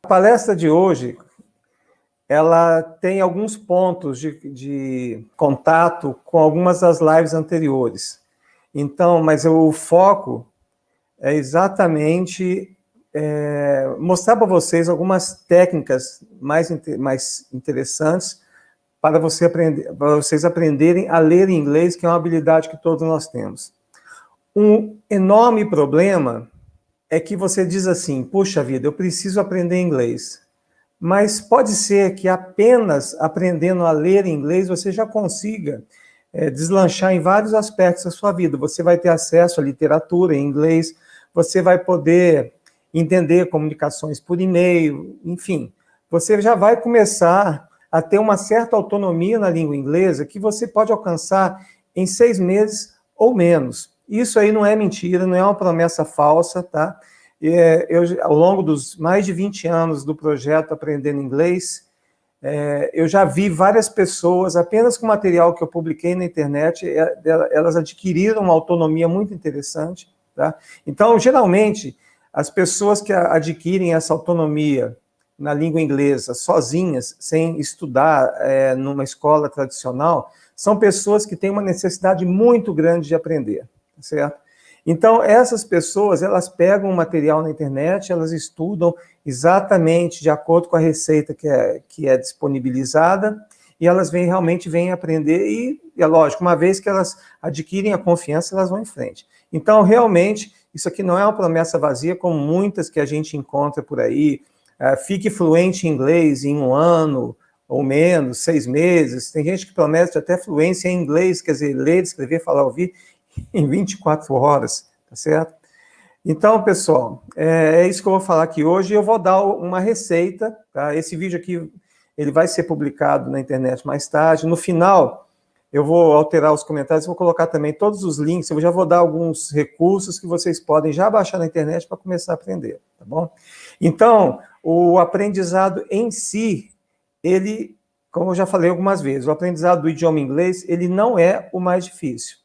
A palestra de hoje, ela tem alguns pontos de contato com algumas das lives anteriores. Então, mas o foco é exatamente mostrar para vocês algumas técnicas mais interessantes para vocês aprenderem a ler em inglês, que é uma habilidade que todos nós temos. Um enorme problema é que você diz assim, puxa vida, eu preciso aprender inglês. Mas pode ser que apenas aprendendo a ler inglês você já consiga deslanchar em vários aspectos da sua vida. Você vai ter acesso à literatura em inglês, você vai poder entender comunicações por e-mail, enfim. Você já vai começar a ter uma certa autonomia na língua inglesa que você pode alcançar em 6 meses ou menos. Isso aí não é mentira, não é uma promessa falsa, tá? Eu, ao longo dos mais de 20 anos do projeto Aprendendo Inglês, eu já vi várias pessoas, apenas com o material que eu publiquei na internet, elas adquiriram uma autonomia muito interessante, tá? Então, geralmente, as pessoas que adquirem essa autonomia na língua inglesa, sozinhas, sem estudar numa escola tradicional, são pessoas que têm uma necessidade muito grande de aprender, certo? Então, essas pessoas, elas pegam o material na internet, elas estudam exatamente de acordo com a receita que é disponibilizada, e elas realmente vêm aprender, e é lógico, uma vez que elas adquirem a confiança, elas vão em frente. Então, realmente, isso aqui não é uma promessa vazia, como muitas que a gente encontra por aí, fique fluente em inglês em 1 ano, ou menos, 6 meses, tem gente que promete até fluência em inglês, quer dizer, ler, escrever, falar, ouvir, em 24 horas, tá certo? Então, pessoal, é isso que eu vou falar aqui hoje. Eu vou dar uma receita, tá? Esse vídeo aqui, ele vai ser publicado na internet mais tarde. No final, eu vou alterar os comentários, vou colocar também todos os links, eu já vou dar alguns recursos que vocês podem já baixar na internet para começar a aprender, tá bom? Então, o aprendizado em si, ele, como eu já falei algumas vezes, o aprendizado do idioma inglês, ele não é o mais difícil.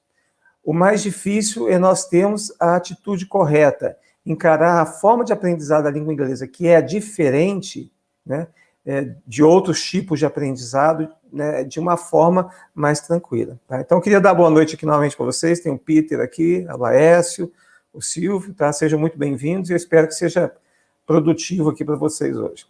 O mais difícil é nós termos a atitude correta, encarar a forma de aprendizado da língua inglesa, que é diferente, né, de outros tipos de aprendizado, né, de uma forma mais tranquila. Tá? Então, eu queria dar boa noite aqui novamente para vocês. Tem o Peter aqui, o Laércio, o Silvio, tá? Sejam muito bem-vindos e eu espero que seja produtivo aqui para vocês hoje.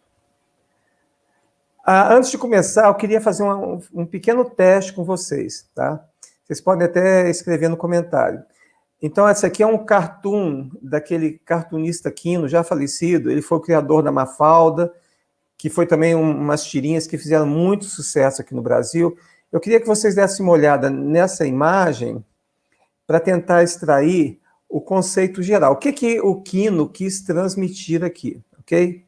Antes de começar, eu queria fazer um pequeno teste com vocês, tá? Vocês podem até escrever no comentário. Então, esse aqui é um cartoon daquele cartunista Quino, já falecido. Ele foi o criador da Mafalda, que foi também umas tirinhas que fizeram muito sucesso aqui no Brasil. Eu queria que vocês dessem uma olhada nessa imagem para tentar extrair o conceito geral. O que o Quino quis transmitir aqui, ok?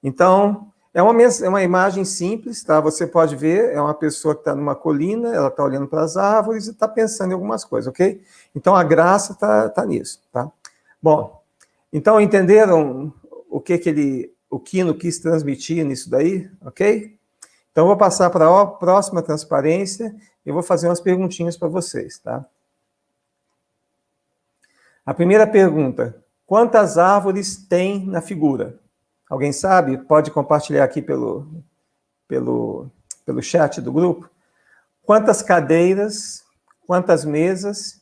Então, é uma imagem simples, tá? Você pode ver, é uma pessoa que está numa colina, ela está olhando para as árvores e está pensando em algumas coisas, ok? Então, a graça está nisso, tá? Bom, então, entenderam o o Quino quis transmitir nisso daí, ok? Então, eu vou passar para a próxima transparência e vou fazer umas perguntinhas para vocês, tá? A primeira pergunta, quantas árvores tem na figura? Alguém sabe? Pode compartilhar aqui pelo chat do grupo. Quantas cadeiras, quantas mesas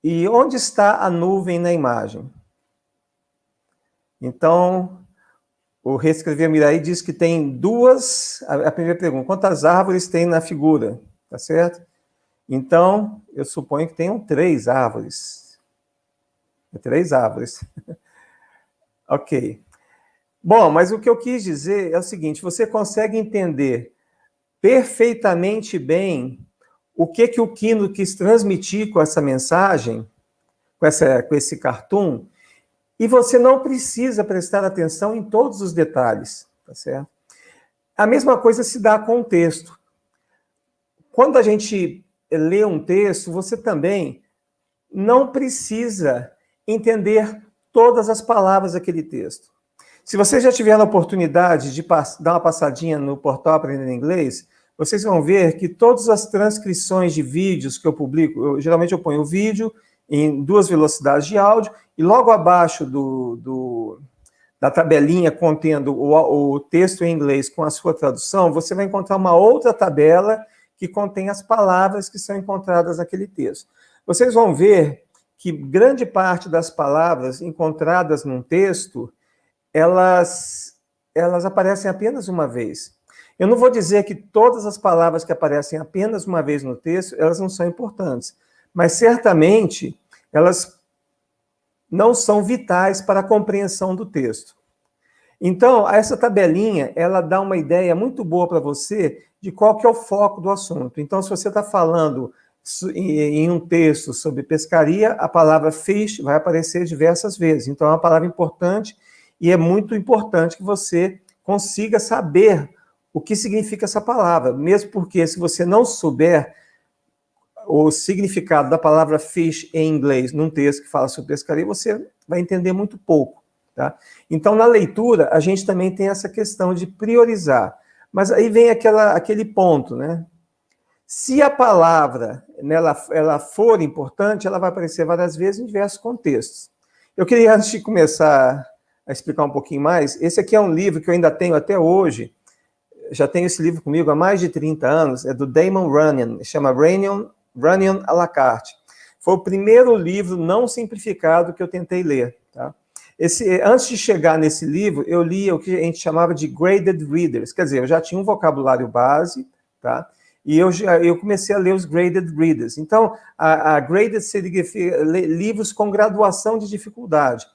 e onde está a nuvem na imagem? Então, o Reescrever Mirai diz que tem duas... A primeira pergunta, quantas árvores tem na figura? Tá certo? Então, eu suponho que tenham 3 árvores. 3 árvores. Ok. Bom, mas o que eu quis dizer é o seguinte, você consegue entender perfeitamente bem o que o Quino quis transmitir com essa mensagem, com esse cartoon, e você não precisa prestar atenção em todos os detalhes, tá certo? A mesma coisa se dá com o texto. Quando a gente lê um texto, você também não precisa entender todas as palavras daquele texto. Se você já tiver a oportunidade de dar uma passadinha no portal Aprendendo Inglês, vocês vão ver que todas as transcrições de vídeos que eu publico, geralmente eu ponho o vídeo em 2 velocidades de áudio, e logo abaixo da tabelinha contendo o texto em inglês com a sua tradução, você vai encontrar uma outra tabela que contém as palavras que são encontradas naquele texto. Vocês vão ver que grande parte das palavras encontradas num texto, elas aparecem apenas uma vez. Eu não vou dizer que todas as palavras que aparecem apenas uma vez no texto, elas não são importantes, mas certamente elas não são vitais para a compreensão do texto. Então, essa tabelinha, ela dá uma ideia muito boa para você de qual que é o foco do assunto. Então, se você está falando em um texto sobre pescaria, a palavra fish vai aparecer diversas vezes. Então, é uma palavra importante e é muito importante que você consiga saber o que significa essa palavra, mesmo porque se você não souber o significado da palavra fish em inglês num texto que fala sobre pescaria, você vai entender muito pouco, tá? Então, na leitura, a gente também tem essa questão de priorizar. Mas aí vem aquele ponto, né? Se a palavra ela for importante, ela vai aparecer várias vezes em diversos contextos. Eu queria, antes de começar a explicar um pouquinho mais, esse aqui é um livro que eu ainda tenho até hoje, já tenho esse livro comigo há mais de 30 anos, é do Damon Runyon, chama Runyon à la carte. Foi o primeiro livro não simplificado que eu tentei ler, tá? Antes de chegar nesse livro, eu li o que a gente chamava de graded readers, quer dizer, eu já tinha um vocabulário base, tá? E eu comecei a ler os graded readers. Então, a graded significa livros com graduação de dificuldade.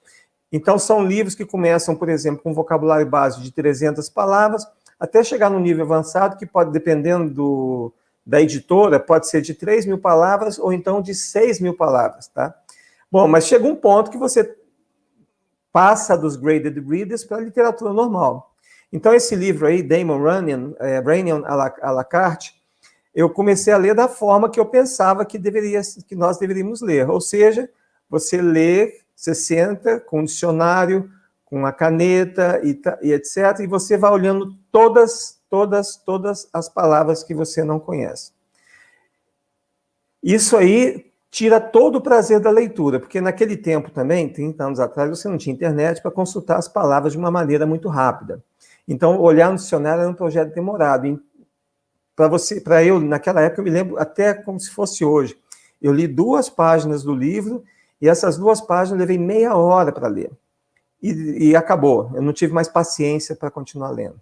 Então, são livros que começam, por exemplo, com um vocabulário base de 300 palavras, até chegar no nível avançado, que pode, dependendo da editora, pode ser de 3.000 palavras ou então de 6.000 palavras, tá? Bom, mas chega um ponto que você passa dos graded readers para a literatura normal. Então, esse livro aí, Damon Runyon à la carte, eu comecei a ler da forma que eu pensava que nós deveríamos ler. Ou seja, você lê, você senta com um dicionário, com a caneta e etc., e você vai olhando todas as palavras que você não conhece. Isso aí tira todo o prazer da leitura, porque naquele tempo também, 30 anos atrás, você não tinha internet para consultar as palavras de uma maneira muito rápida. Então, olhar no dicionário era um projeto demorado. Para eu, naquela época, eu me lembro até como se fosse hoje. Eu li 2 páginas do livro, e essas 2 páginas eu levei meia hora para ler. E acabou. Eu não tive mais paciência para continuar lendo.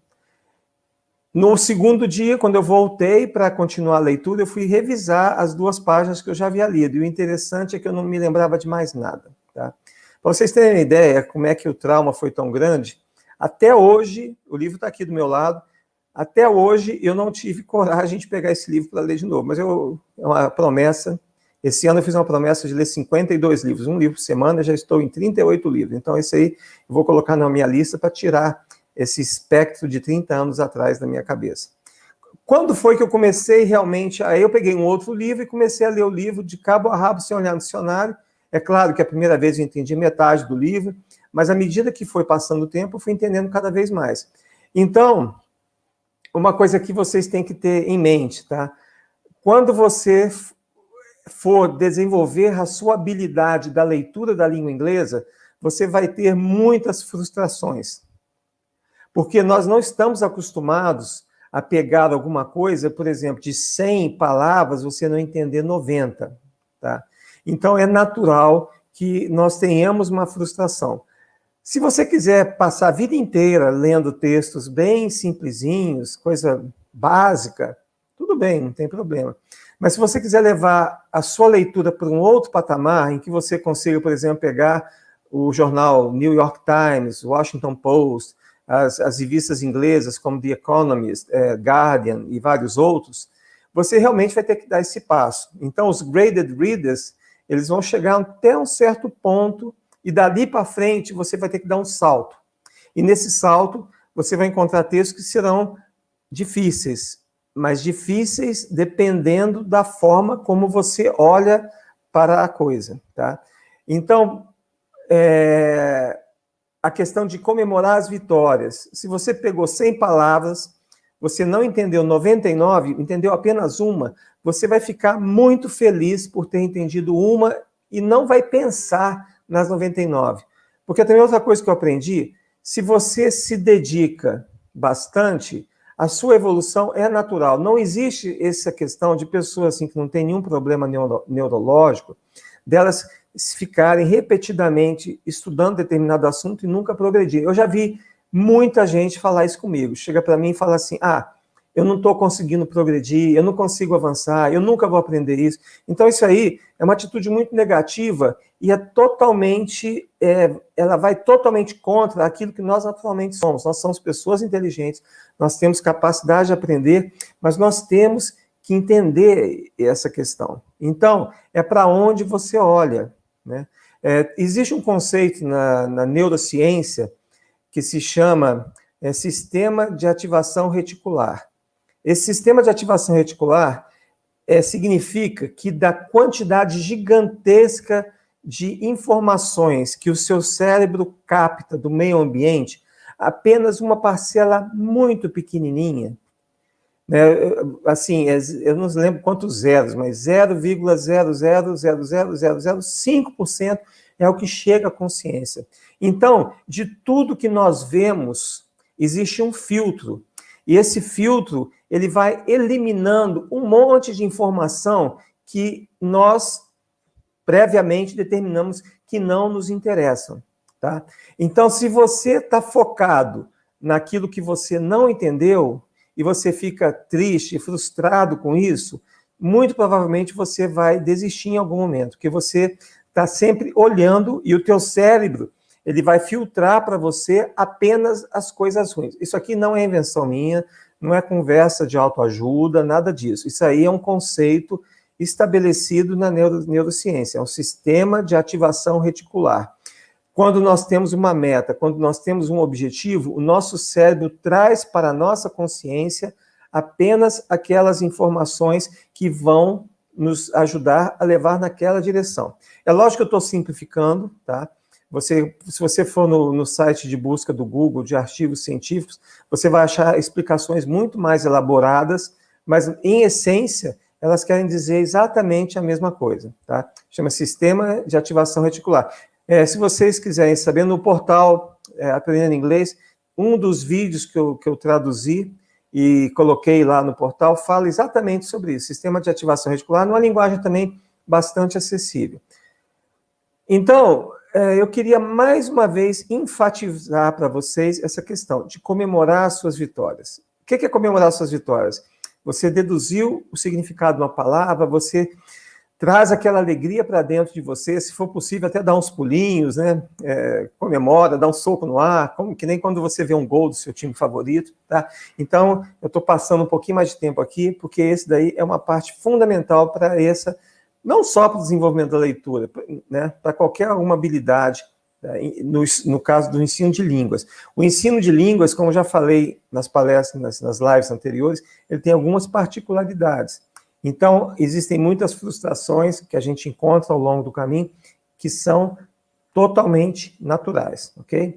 No segundo dia, quando eu voltei para continuar a leitura, eu fui revisar as 2 páginas que eu já havia lido. E o interessante é que eu não me lembrava de mais nada, tá? Para vocês terem uma ideia como é que o trauma foi tão grande, até hoje, o livro está aqui do meu lado, até hoje eu não tive coragem de pegar esse livro para ler de novo, mas é uma promessa. Esse ano eu fiz uma promessa de ler 52 livros, um livro por semana, já estou em 38 livros. Então, esse aí eu vou colocar na minha lista para tirar esse espectro de 30 anos atrás da minha cabeça. Quando foi que eu comecei realmente? Aí eu peguei um outro livro e comecei a ler o livro de cabo a rabo, sem olhar no dicionário. É claro que a primeira vez eu entendi metade do livro, mas à medida que foi passando o tempo, eu fui entendendo cada vez mais. Então, uma coisa que vocês têm que ter em mente, tá? Quando você for desenvolver a sua habilidade da leitura da língua inglesa, você vai ter muitas frustrações. Porque nós não estamos acostumados a pegar alguma coisa, por exemplo, de 100 palavras, você não entender 90, tá? Então, é natural que nós tenhamos uma frustração. Se você quiser passar a vida inteira lendo textos bem simplesinhos, coisa básica, tudo bem, não tem problema. Mas se você quiser levar a sua leitura para um outro patamar, em que você consiga, por exemplo, pegar o jornal New York Times, Washington Post, as revistas inglesas como The Economist, Guardian e vários outros, você realmente vai ter que dar esse passo. Então, os graded readers, eles vão chegar até um certo ponto e dali para frente você vai ter que dar um salto. E nesse salto, você vai encontrar textos que serão difíceis, mas difíceis dependendo da forma como você olha para a coisa, tá? Então, a questão de comemorar as vitórias. Se você pegou 100 palavras, você não entendeu 99, entendeu apenas uma, você vai ficar muito feliz por ter entendido uma e não vai pensar nas 99. Porque também outra coisa que eu aprendi, se você se dedica bastante, a sua evolução é natural. Não existe essa questão de pessoas assim, que não têm nenhum problema neurológico, delas ficarem repetidamente estudando determinado assunto e nunca progredir. Eu já vi muita gente falar isso comigo. Chega para mim e fala assim, eu não estou conseguindo progredir, eu não consigo avançar, eu nunca vou aprender isso. Então, isso aí é uma atitude muito negativa e ela vai totalmente contra aquilo que nós atualmente somos. Nós somos pessoas inteligentes, nós temos capacidade de aprender, mas nós temos que entender essa questão. Então, é para onde você olha, né? Existe um conceito na neurociência que se chama sistema de ativação reticular. Esse sistema de ativação reticular significa que da quantidade gigantesca de informações que o seu cérebro capta do meio ambiente, apenas uma parcela muito pequenininha, né, assim, eu não lembro quantos zeros, mas 0,0000005% é o que chega à consciência. Então, de tudo que nós vemos, existe um filtro. E esse filtro, ele vai eliminando um monte de informação que nós previamente determinamos que não nos interessam, tá? Então, se você está focado naquilo que você não entendeu e você fica triste, frustrado com isso, muito provavelmente você vai desistir em algum momento, porque você está sempre olhando e o teu cérebro ele vai filtrar para você apenas as coisas ruins. Isso aqui não é invenção minha, não é conversa de autoajuda, nada disso. Isso aí é um conceito estabelecido na neurociência, é um sistema de ativação reticular. Quando nós temos uma meta, quando nós temos um objetivo, o nosso cérebro traz para a nossa consciência apenas aquelas informações que vão nos ajudar a levar naquela direção. É lógico que eu estou simplificando, tá? Se você for no site de busca do Google, de artigos científicos, você vai achar explicações muito mais elaboradas, mas, em essência, elas querem dizer exatamente a mesma coisa, tá? Chama Sistema de Ativação Reticular. Se vocês quiserem saber, no portal Aprendendo Inglês, um dos vídeos que eu traduzi e coloquei lá no portal fala exatamente sobre isso, Sistema de Ativação Reticular, numa linguagem também bastante acessível. Então, eu queria mais uma vez enfatizar para vocês essa questão de comemorar as suas vitórias. O que é comemorar as suas vitórias? Você deduziu o significado de uma palavra, você traz aquela alegria para dentro de você, se for possível até dar uns pulinhos, né? Comemora, dá um soco no ar, que nem quando você vê um gol do seu time favorito, tá? Então, eu estou passando um pouquinho mais de tempo aqui, porque esse daí é uma parte fundamental para essa, não só para o desenvolvimento da leitura, né? Para qualquer uma habilidade, no caso do ensino de línguas. O ensino de línguas, como eu já falei nas palestras, nas lives anteriores, ele tem algumas particularidades. Então, existem muitas frustrações que a gente encontra ao longo do caminho que são totalmente naturais, ok?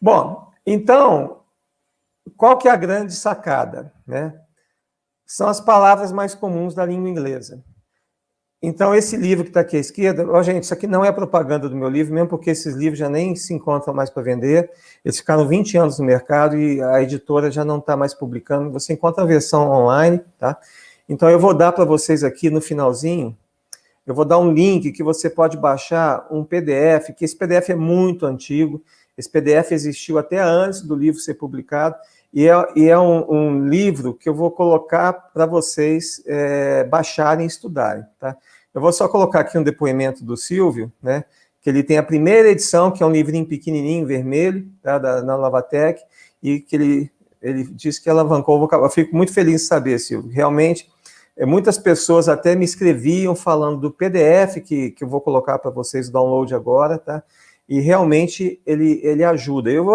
Bom, então, qual que é a grande sacada, né? São as palavras mais comuns da língua inglesa. Então, esse livro que está aqui à esquerda, gente, isso aqui não é propaganda do meu livro, mesmo porque esses livros já nem se encontram mais para vender, eles ficaram 20 anos no mercado e a editora já não está mais publicando, você encontra a versão online, tá? Então, eu vou dar para vocês aqui no finalzinho, eu vou dar um link que você pode baixar um PDF, que esse PDF é muito antigo, esse PDF existiu até antes do livro ser publicado, e é um livro que eu vou colocar para vocês baixarem e estudarem, tá? Eu vou só colocar aqui um depoimento do Silvio, né? Que ele tem a primeira edição, que é um livrinho pequenininho, vermelho, tá? Na Novatec, e que ele disse que alavancou o vocabulário. Eu fico muito feliz de saber, Silvio. Realmente, muitas pessoas até me escreviam falando do PDF, que eu vou colocar para vocês o download agora, tá? E realmente ele ajuda. Eu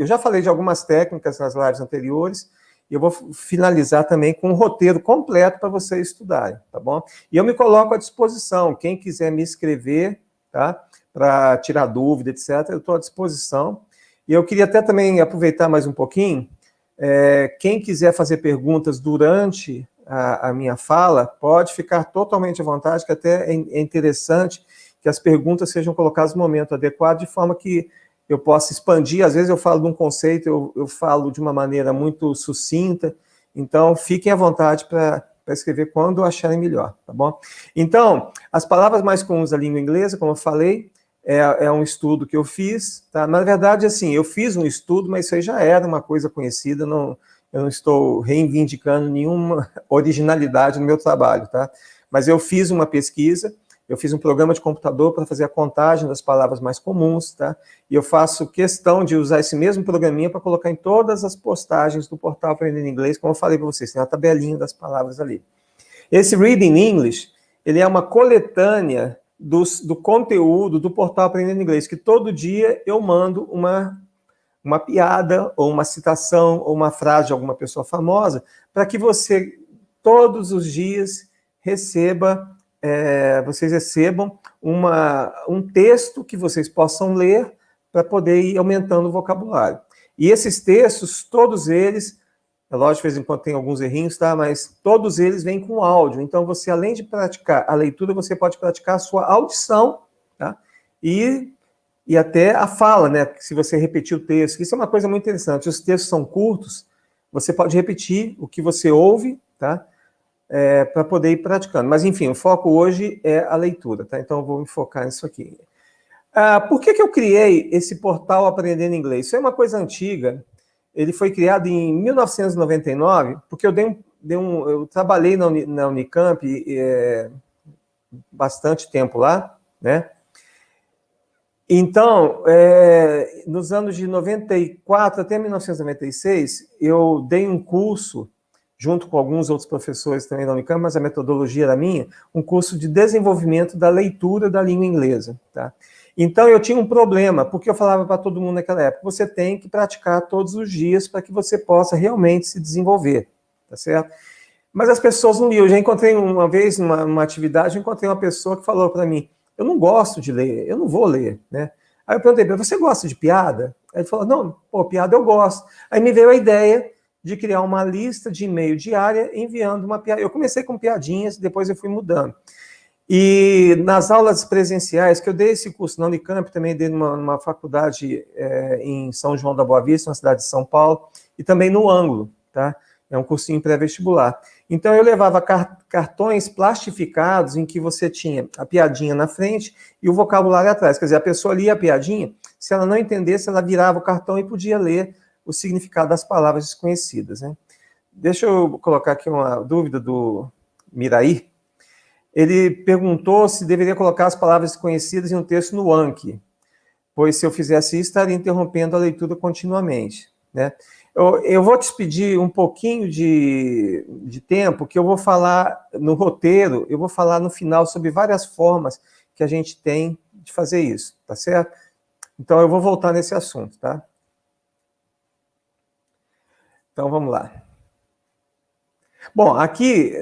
já falei de algumas técnicas nas lives anteriores, e eu vou finalizar também com um roteiro completo para vocês estudarem, tá bom? E eu me coloco à disposição, quem quiser me escrever, tá? Para tirar dúvida, etc., eu estou à disposição. E eu queria até também aproveitar mais um pouquinho, quem quiser fazer perguntas durante a minha fala, pode ficar totalmente à vontade, que até é interessante que as perguntas sejam colocadas no momento adequado, de forma que eu possa expandir. Às vezes eu falo de um conceito, eu falo de uma maneira muito sucinta, então fiquem à vontade para escrever quando acharem melhor, tá bom? Então, as palavras mais comuns da língua inglesa, como eu falei, é um estudo que eu fiz, tá? Na verdade, assim, eu fiz um estudo, mas isso aí já era uma coisa conhecida, eu não estou reivindicando nenhuma originalidade no meu trabalho, tá? Mas eu fiz uma pesquisa, eu fiz um programa de computador para fazer a contagem das palavras mais comuns, tá? E eu faço questão de usar esse mesmo programinha para colocar em todas as postagens do portal Aprendendo Inglês, como eu falei para vocês, tem uma tabelinha das palavras ali. Esse Reading English, ele é uma coletânea do conteúdo do portal Aprendendo Inglês, que todo dia eu mando uma piada, ou uma citação, ou uma frase de alguma pessoa famosa, para que você, todos os dias, vocês recebam um texto que vocês possam ler para poder ir aumentando o vocabulário. E esses textos, todos eles, é lógico, de vez em quando tem alguns errinhos, tá? Mas todos eles vêm com áudio. Então, você, além de praticar a leitura, você pode praticar a sua audição, tá? E até a fala, né? Se você repetir o texto. Isso é uma coisa muito interessante. Os textos são curtos, você pode repetir o que você ouve, tá? Para poder ir praticando. Mas, enfim, o foco hoje é a leitura, tá? Então, eu vou me focar nisso aqui. Por que eu criei esse portal Aprendendo Inglês? Isso é uma coisa antiga. Ele foi criado em 1999, porque eu trabalhei na Unicamp bastante tempo lá, né? Então, nos anos de 94 até 1996, eu dei um curso, junto com alguns outros professores também da Unicamp, mas a metodologia era minha, um curso de desenvolvimento da leitura da língua inglesa, tá? Então, eu tinha um problema, porque eu falava para todo mundo naquela época, você tem que praticar todos os dias para que você possa realmente se desenvolver, tá certo? Mas as pessoas não liam. Eu já encontrei uma vez, numa atividade, eu encontrei uma pessoa que falou para mim, eu não gosto de ler, eu não vou ler, né? Aí eu perguntei para ele, você gosta de piada? Aí ele falou, não, piada eu gosto. Aí me veio a ideia de criar uma lista de e-mail diária enviando uma piada. Eu comecei com piadinhas, depois eu fui mudando. E nas aulas presenciais, que eu dei esse curso na Unicamp, também dei numa faculdade em São João da Boa Vista, na cidade de São Paulo, e também no Ângulo, tá? É um cursinho pré-vestibular. Então, eu levava cartões plastificados em que você tinha a piadinha na frente e o vocabulário atrás. Quer dizer, a pessoa lia a piadinha, se ela não entendesse, ela virava o cartão e podia ler o significado das palavras desconhecidas, né? Deixa eu colocar aqui uma dúvida do Miraí. Ele perguntou se deveria colocar as palavras desconhecidas em um texto no Anki, pois se eu fizesse isso, estaria interrompendo a leitura continuamente, né? Eu vou te pedir um pouquinho de tempo, que eu vou falar no roteiro, eu vou falar no final sobre várias formas que a gente tem de fazer isso, tá certo? Então, eu vou voltar nesse assunto, tá? Então, vamos lá. Bom, aqui,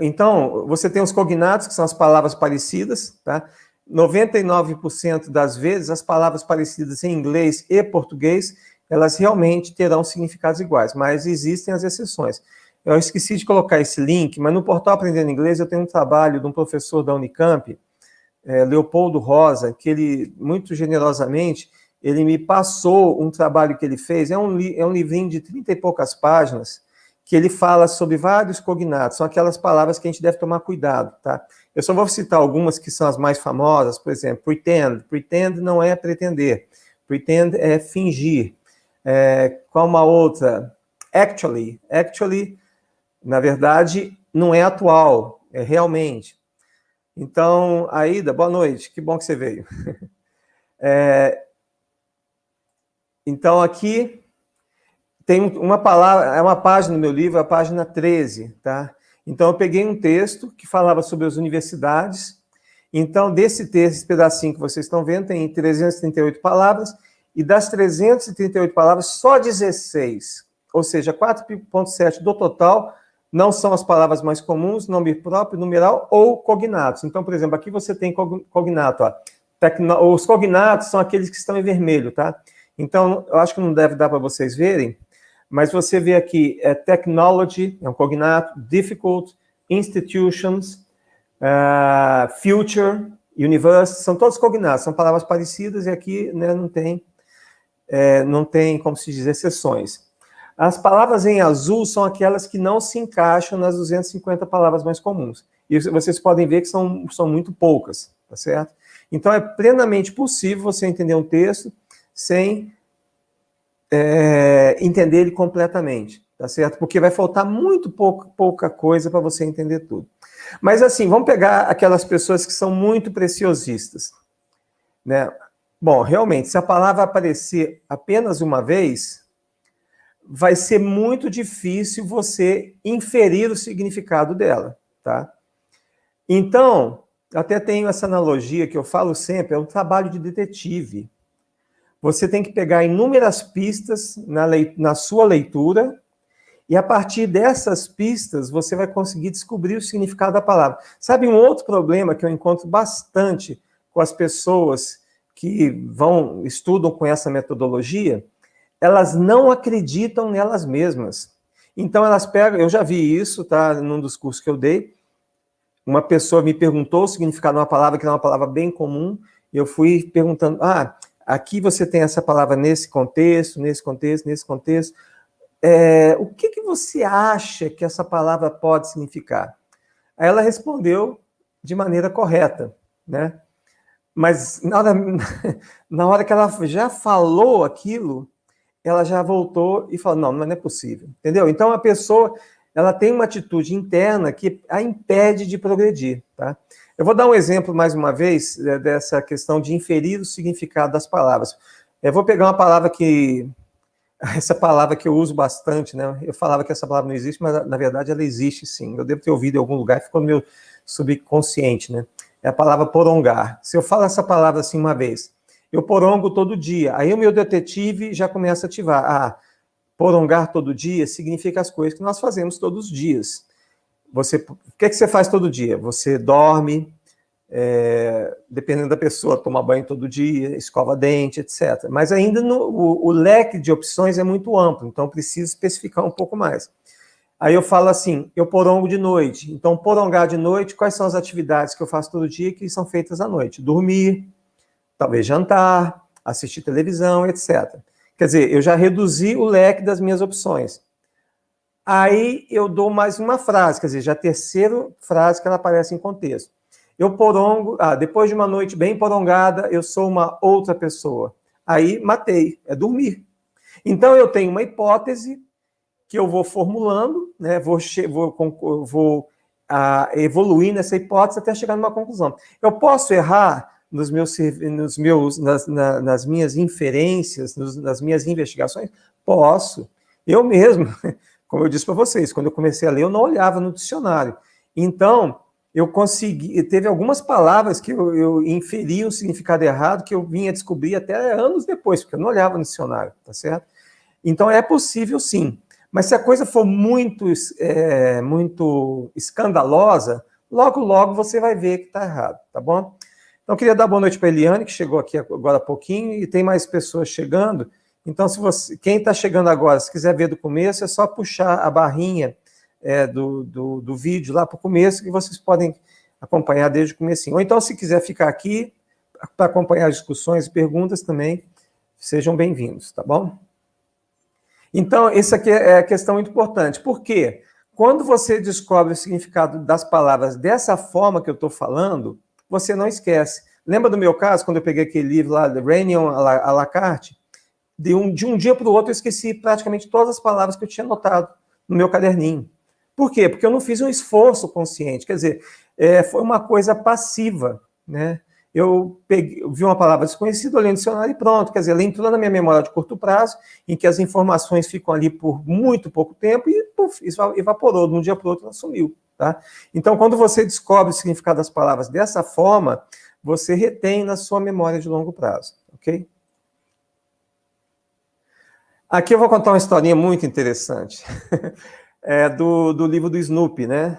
então, você tem os cognatos, que são as palavras parecidas, tá? 99% das vezes, as palavras parecidas em inglês e português, elas realmente terão significados iguais, mas existem as exceções. Eu esqueci de colocar esse link, mas no portal Aprendendo Inglês eu tenho um trabalho de um professor da Unicamp, Leopoldo Rosa, que ele, muito generosamente, ele me passou um trabalho que ele fez, é um livrinho de 30 e poucas páginas, que ele fala sobre vários cognatos, são aquelas palavras que a gente deve tomar cuidado, tá? Eu só vou citar algumas que são as mais famosas, por exemplo, pretend não é pretender, pretend é fingir. Qual uma outra? Actually, na verdade, não é atual, é realmente. Então, Aida, boa noite, que bom que você veio. Então, aqui tem uma palavra, é uma página no meu livro, a página 13, tá? Então, eu peguei um texto que falava sobre as universidades. Então, desse texto, esse pedacinho que vocês estão vendo, tem 338 palavras, e das 338 palavras, só 16, ou seja, 4,7 do total, não são as palavras mais comuns, nome próprio, numeral ou cognatos. Então, por exemplo, aqui você tem cognato, ó. Os cognatos são aqueles que estão em vermelho, tá? Então, eu acho que não deve dar para vocês verem, mas você vê aqui, technology, é um cognato, difficult, institutions, future, universe, são todos cognatos, são palavras parecidas e aqui, né, não tem, como se diz, exceções. As palavras em azul são aquelas que não se encaixam nas 250 palavras mais comuns. E vocês podem ver que são muito poucas, tá certo? Então, é plenamente possível você entender um texto sem entender ele completamente, tá certo? Porque vai faltar muito pouca coisa para você entender tudo. Mas, assim, vamos pegar aquelas pessoas que são muito preciosistas, né? Bom, realmente, se a palavra aparecer apenas uma vez, vai ser muito difícil você inferir o significado dela, tá? Então, eu até tenho essa analogia que eu falo sempre, é um trabalho de detetive. Você tem que pegar inúmeras pistas na sua leitura, e a partir dessas pistas, você vai conseguir descobrir o significado da palavra. Sabe um outro problema que eu encontro bastante com as pessoas que estudam com essa metodologia? Elas não acreditam nelas mesmas. Então elas pegam, eu já vi isso, tá, num dos cursos que eu dei, uma pessoa me perguntou o significado de uma palavra que era uma palavra bem comum, e eu fui perguntando, aqui você tem essa palavra nesse contexto, o que você acha que essa palavra pode significar? Aí ela respondeu de maneira correta, né? Mas na hora que ela já falou aquilo, ela já voltou e falou, não é possível, entendeu? Então a pessoa, ela tem uma atitude interna que a impede de progredir, tá? Eu vou dar um exemplo, mais uma vez, dessa questão de inferir o significado das palavras. Eu vou pegar uma palavra essa palavra que eu uso bastante, né? Eu falava que essa palavra não existe, mas na verdade ela existe sim. Eu devo ter ouvido em algum lugar, ficou no meu subconsciente, né? É a palavra porongar. Se eu falo essa palavra assim uma vez, eu porongo todo dia, aí o meu detetive já começa a ativar. Porongar todo dia significa as coisas que nós fazemos todos os dias. O que você faz todo dia? Você dorme, dependendo da pessoa, toma banho todo dia, escova dente, etc. Mas ainda o leque de opções é muito amplo, então preciso especificar um pouco mais. Aí eu falo assim, eu porongo de noite. Então, porongar de noite, quais são as atividades que eu faço todo dia que são feitas à noite? Dormir, talvez jantar, assistir televisão, etc. Quer dizer, eu já reduzi o leque das minhas opções. Aí eu dou mais uma frase, quer dizer, já a terceira frase que ela aparece em contexto. Eu porongo, depois de uma noite bem porongada, eu sou uma outra pessoa. Aí matei, é dormir. Então eu tenho uma hipótese que eu vou formulando, né, vou evoluir nessa hipótese até chegar numa conclusão. Eu posso errar nas minhas inferências, nas minhas investigações? Posso. Eu mesmo, como eu disse para vocês, quando eu comecei a ler, eu não olhava no dicionário. Então, teve algumas palavras que eu inferi um significado errado que eu vinha descobrir até anos depois, porque eu não olhava no dicionário, tá certo? Então, é possível sim. Mas se a coisa for muito escandalosa, logo você vai ver que está errado, tá bom? Então, eu queria dar boa noite para a Eliane, que chegou aqui agora há pouquinho, e tem mais pessoas chegando. Então, quem está chegando agora, se quiser ver do começo, é só puxar a barrinha do vídeo lá para o começo, que vocês podem acompanhar desde o comecinho. Ou então, se quiser ficar aqui para acompanhar as discussões e perguntas também, sejam bem-vindos, tá bom? Então, essa aqui é a questão muito importante. Por quê? Quando você descobre o significado das palavras dessa forma que eu estou falando, você não esquece. Lembra do meu caso, quando eu peguei aquele livro lá, The Reunion à la carte? De um dia para o outro, eu esqueci praticamente todas as palavras que eu tinha anotado no meu caderninho. Por quê? Porque eu não fiz um esforço consciente. Quer dizer, foi uma coisa passiva, né? Eu vi uma palavra desconhecida, olhei no dicionário e pronto. Quer dizer, ela entrou na minha memória de curto prazo, em que as informações ficam ali por muito pouco tempo e evaporou. De um dia para o outro, ela sumiu. Tá? Então, quando você descobre o significado das palavras dessa forma, você retém na sua memória de longo prazo. Ok? Aqui eu vou contar uma historinha muito interessante. Do livro do Snoopy, né?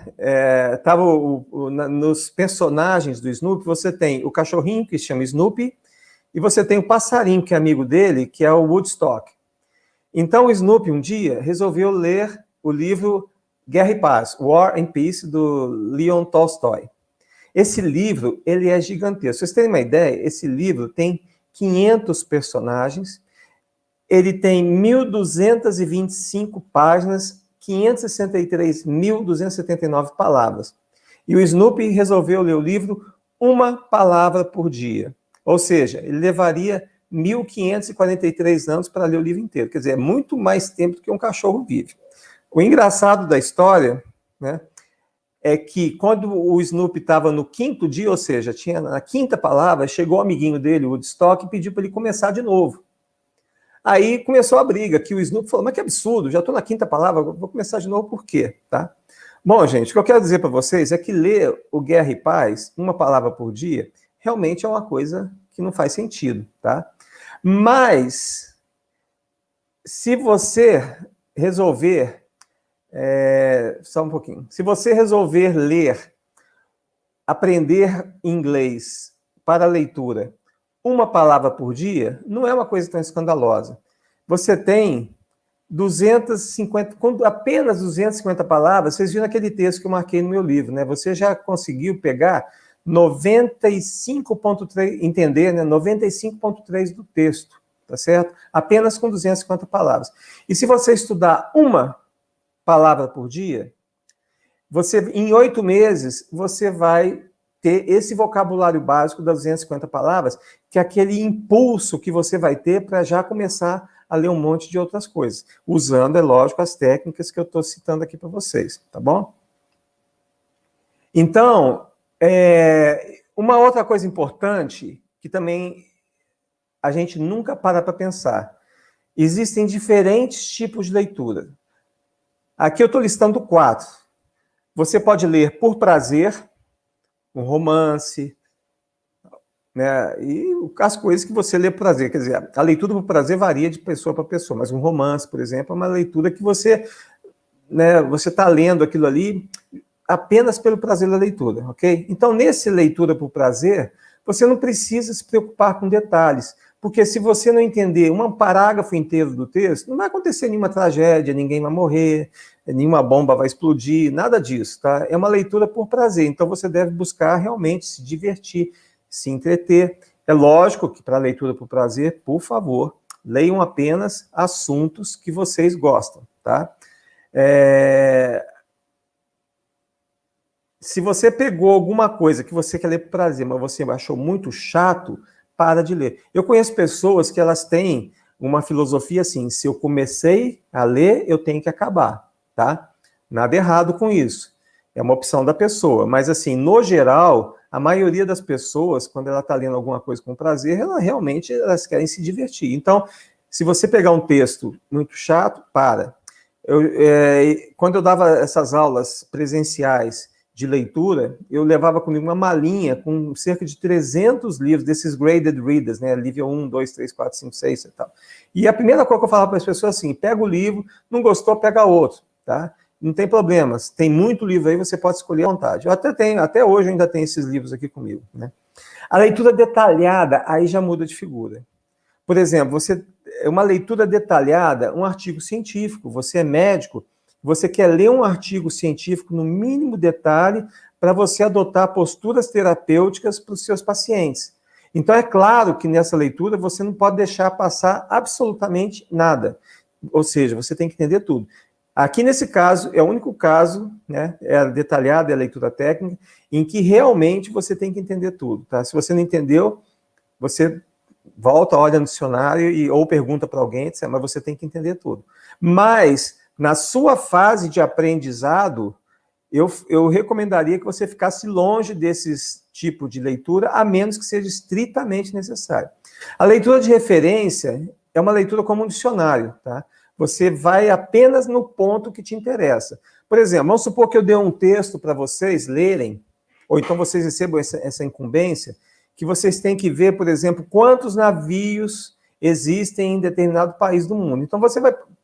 Nos personagens do Snoopy, você tem o cachorrinho, que se chama Snoopy, e você tem o passarinho, que é amigo dele, que é o Woodstock. Então, o Snoopy, um dia, resolveu ler o livro Guerra e Paz, War and Peace, do Leon Tolstói. Esse livro, ele é gigantesco. Vocês terem uma ideia, esse livro tem 500 personagens, ele tem 1.225 páginas, 563.279 palavras. E o Snoopy resolveu ler o livro uma palavra por dia. Ou seja, ele levaria 1.543 anos para ler o livro inteiro. Quer dizer, é muito mais tempo do que um cachorro vive. O engraçado da história, né, é que quando o Snoopy estava no 5º dia, ou seja, tinha na 5ª palavra, chegou o amiguinho dele, o Woodstock, e pediu para ele começar de novo. Aí começou a briga, que o Snoopy falou, mas que absurdo, já estou na 5ª palavra, vou começar de novo por quê? Tá? Bom, gente, o que eu quero dizer para vocês é que ler o Guerra e Paz, uma palavra por dia, realmente é uma coisa que não faz sentido, tá? Mas, se você resolver, só um pouquinho, se você resolver ler, aprender inglês para leitura, uma palavra por dia, não é uma coisa tão escandalosa. Você tem 250, com apenas 250 palavras, vocês viram aquele texto que eu marquei no meu livro, né? Você já conseguiu pegar 95,3, entender, né? 95,3 do texto, tá certo? Apenas com 250 palavras. E se você estudar uma palavra por dia, você, em 8 meses, você vai ter esse vocabulário básico das 250 palavras, que é aquele impulso que você vai ter para já começar a ler um monte de outras coisas, usando, é lógico, as técnicas que eu estou citando aqui para vocês, tá bom? Então, uma outra coisa importante, que também a gente nunca para pensar, existem diferentes tipos de leitura. Aqui eu estou listando 4. Você pode ler por prazer, um romance, né? E as coisas que você lê por prazer. Quer dizer, a leitura por prazer varia de pessoa para pessoa, mas um romance, por exemplo, é uma leitura que você, né, você está lendo aquilo ali apenas pelo prazer da leitura, ok? Então, nesse leitura por prazer, você não precisa se preocupar com detalhes, porque se você não entender um parágrafo inteiro do texto, não vai acontecer nenhuma tragédia, ninguém vai morrer, nenhuma bomba vai explodir, nada disso, tá? É uma leitura por prazer, então você deve buscar realmente se divertir, se entreter. É lógico que para a leitura por prazer, por favor, leiam apenas assuntos que vocês gostam, tá? Se você pegou alguma coisa que você quer ler por prazer, mas você achou muito chato, para de ler. Eu conheço pessoas que elas têm uma filosofia assim, se eu comecei a ler, eu tenho que acabar, tá? Nada errado com isso. É uma opção da pessoa, mas assim, no geral, a maioria das pessoas, quando ela está lendo alguma coisa com prazer, elas querem se divertir. Então, se você pegar um texto muito chato, para. Quando eu dava essas aulas presenciais de leitura, eu levava comigo uma malinha com cerca de 300 livros, desses graded readers, né, nível 1, 2, 3, 4, 5, 6 e tal. E a primeira coisa que eu falava para as pessoas é assim, pega o livro, não gostou, pega outro, tá? Não tem problemas, tem muito livro aí, você pode escolher à vontade. Eu até hoje eu ainda tenho esses livros aqui comigo, né? A leitura detalhada, aí já muda de figura. Por exemplo, uma leitura detalhada, um artigo científico, você é médico, você quer ler um artigo científico no mínimo detalhe para você adotar posturas terapêuticas para os seus pacientes. Então, é claro que nessa leitura você não pode deixar passar absolutamente nada. Ou seja, você tem que entender tudo. Aqui, nesse caso, é o único caso, né, é a detalhada, é a leitura técnica, em que realmente você tem que entender tudo, tá? Se você não entendeu, você volta, olha no dicionário ou pergunta para alguém, etc., mas você tem que entender tudo. Mas, na sua fase de aprendizado, eu recomendaria que você ficasse longe desses tipos de leitura, a menos que seja estritamente necessário. A leitura de referência é uma leitura como um dicionário, tá? Você vai apenas no ponto que te interessa. Por exemplo, vamos supor que eu dê um texto para vocês lerem, ou então vocês recebam essa incumbência, que vocês têm que ver, por exemplo, quantos navios existem em determinado país do mundo. Então,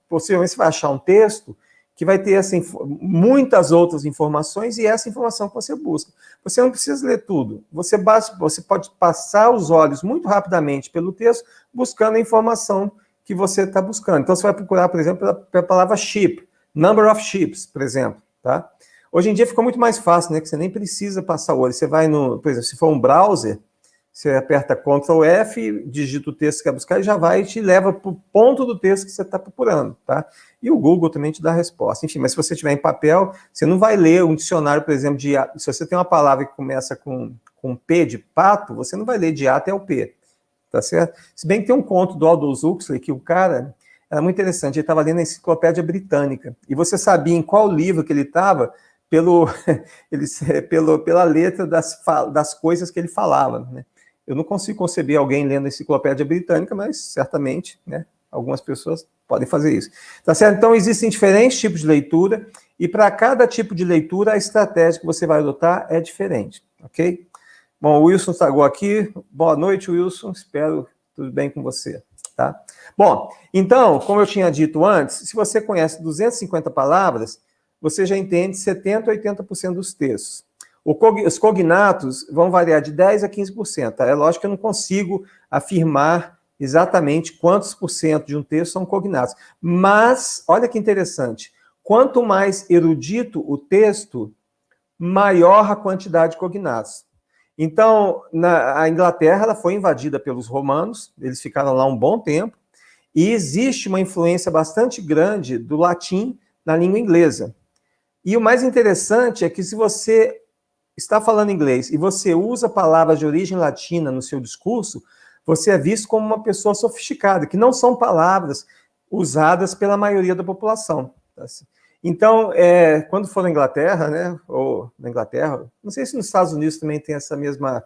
possivelmente você vai achar um texto que vai ter muitas outras informações e essa informação que você busca. Você não precisa ler tudo. Você pode passar os olhos muito rapidamente pelo texto, buscando a informação que você está buscando. Então, você vai procurar, por exemplo, pela palavra ship, number of ships, por exemplo, tá? Hoje em dia ficou muito mais fácil, né? Que você nem precisa passar o olho. Você vai no, por exemplo, se for um browser, você aperta Ctrl F, digita o texto que quer buscar e já vai e te leva para o ponto do texto que você está procurando, tá? E o Google também te dá a resposta. Enfim, mas se você tiver em papel, você não vai ler um dicionário, por exemplo, se você tem uma palavra que começa com P de pato, você não vai ler de A até o P, tá certo? Se bem que tem um conto do Aldous Huxley que o cara era muito interessante, ele estava lendo a Enciclopédia Britânica, e você sabia em qual livro que ele estava pela letra das coisas que ele falava, né? Eu não consigo conceber alguém lendo a Enciclopédia Britânica, mas certamente, né, algumas pessoas podem fazer isso. Tá certo? Então, existem diferentes tipos de leitura, e para cada tipo de leitura, a estratégia que você vai adotar é diferente, ok? Bom, o Wilson chegou aqui. Boa noite, Wilson. Espero tudo bem com você, tá? Bom, então, como eu tinha dito antes, se você conhece 250 palavras, você já entende 70% a 80% dos textos. Os cognatos vão variar de 10% a 15%. Tá? É lógico que eu não consigo afirmar exatamente quantos por cento de um texto são cognatos. Mas, olha que interessante, quanto mais erudito o texto, maior a quantidade de cognatos. Então, a Inglaterra ela foi invadida pelos romanos, eles ficaram lá um bom tempo, e existe uma influência bastante grande do latim na língua inglesa. E o mais interessante é que se você está falando inglês e você usa palavras de origem latina no seu discurso, você é visto como uma pessoa sofisticada, que não são palavras usadas pela maioria da população. Então, quando for na Inglaterra, né, ou na Inglaterra, não sei se nos Estados Unidos também tem essa mesma,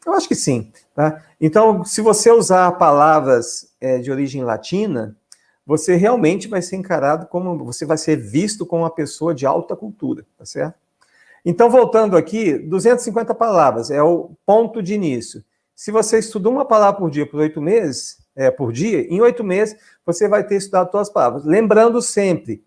eu acho que sim, tá? Então, se você usar palavras de origem latina, você realmente vai ser encarado como, você vai ser visto como uma pessoa de alta cultura, tá certo? Então, voltando aqui, 250 palavras é o ponto de início. Se você estuda uma palavra por dia por 8 meses, em 8 meses, você vai ter estudado todas as palavras. Lembrando sempre,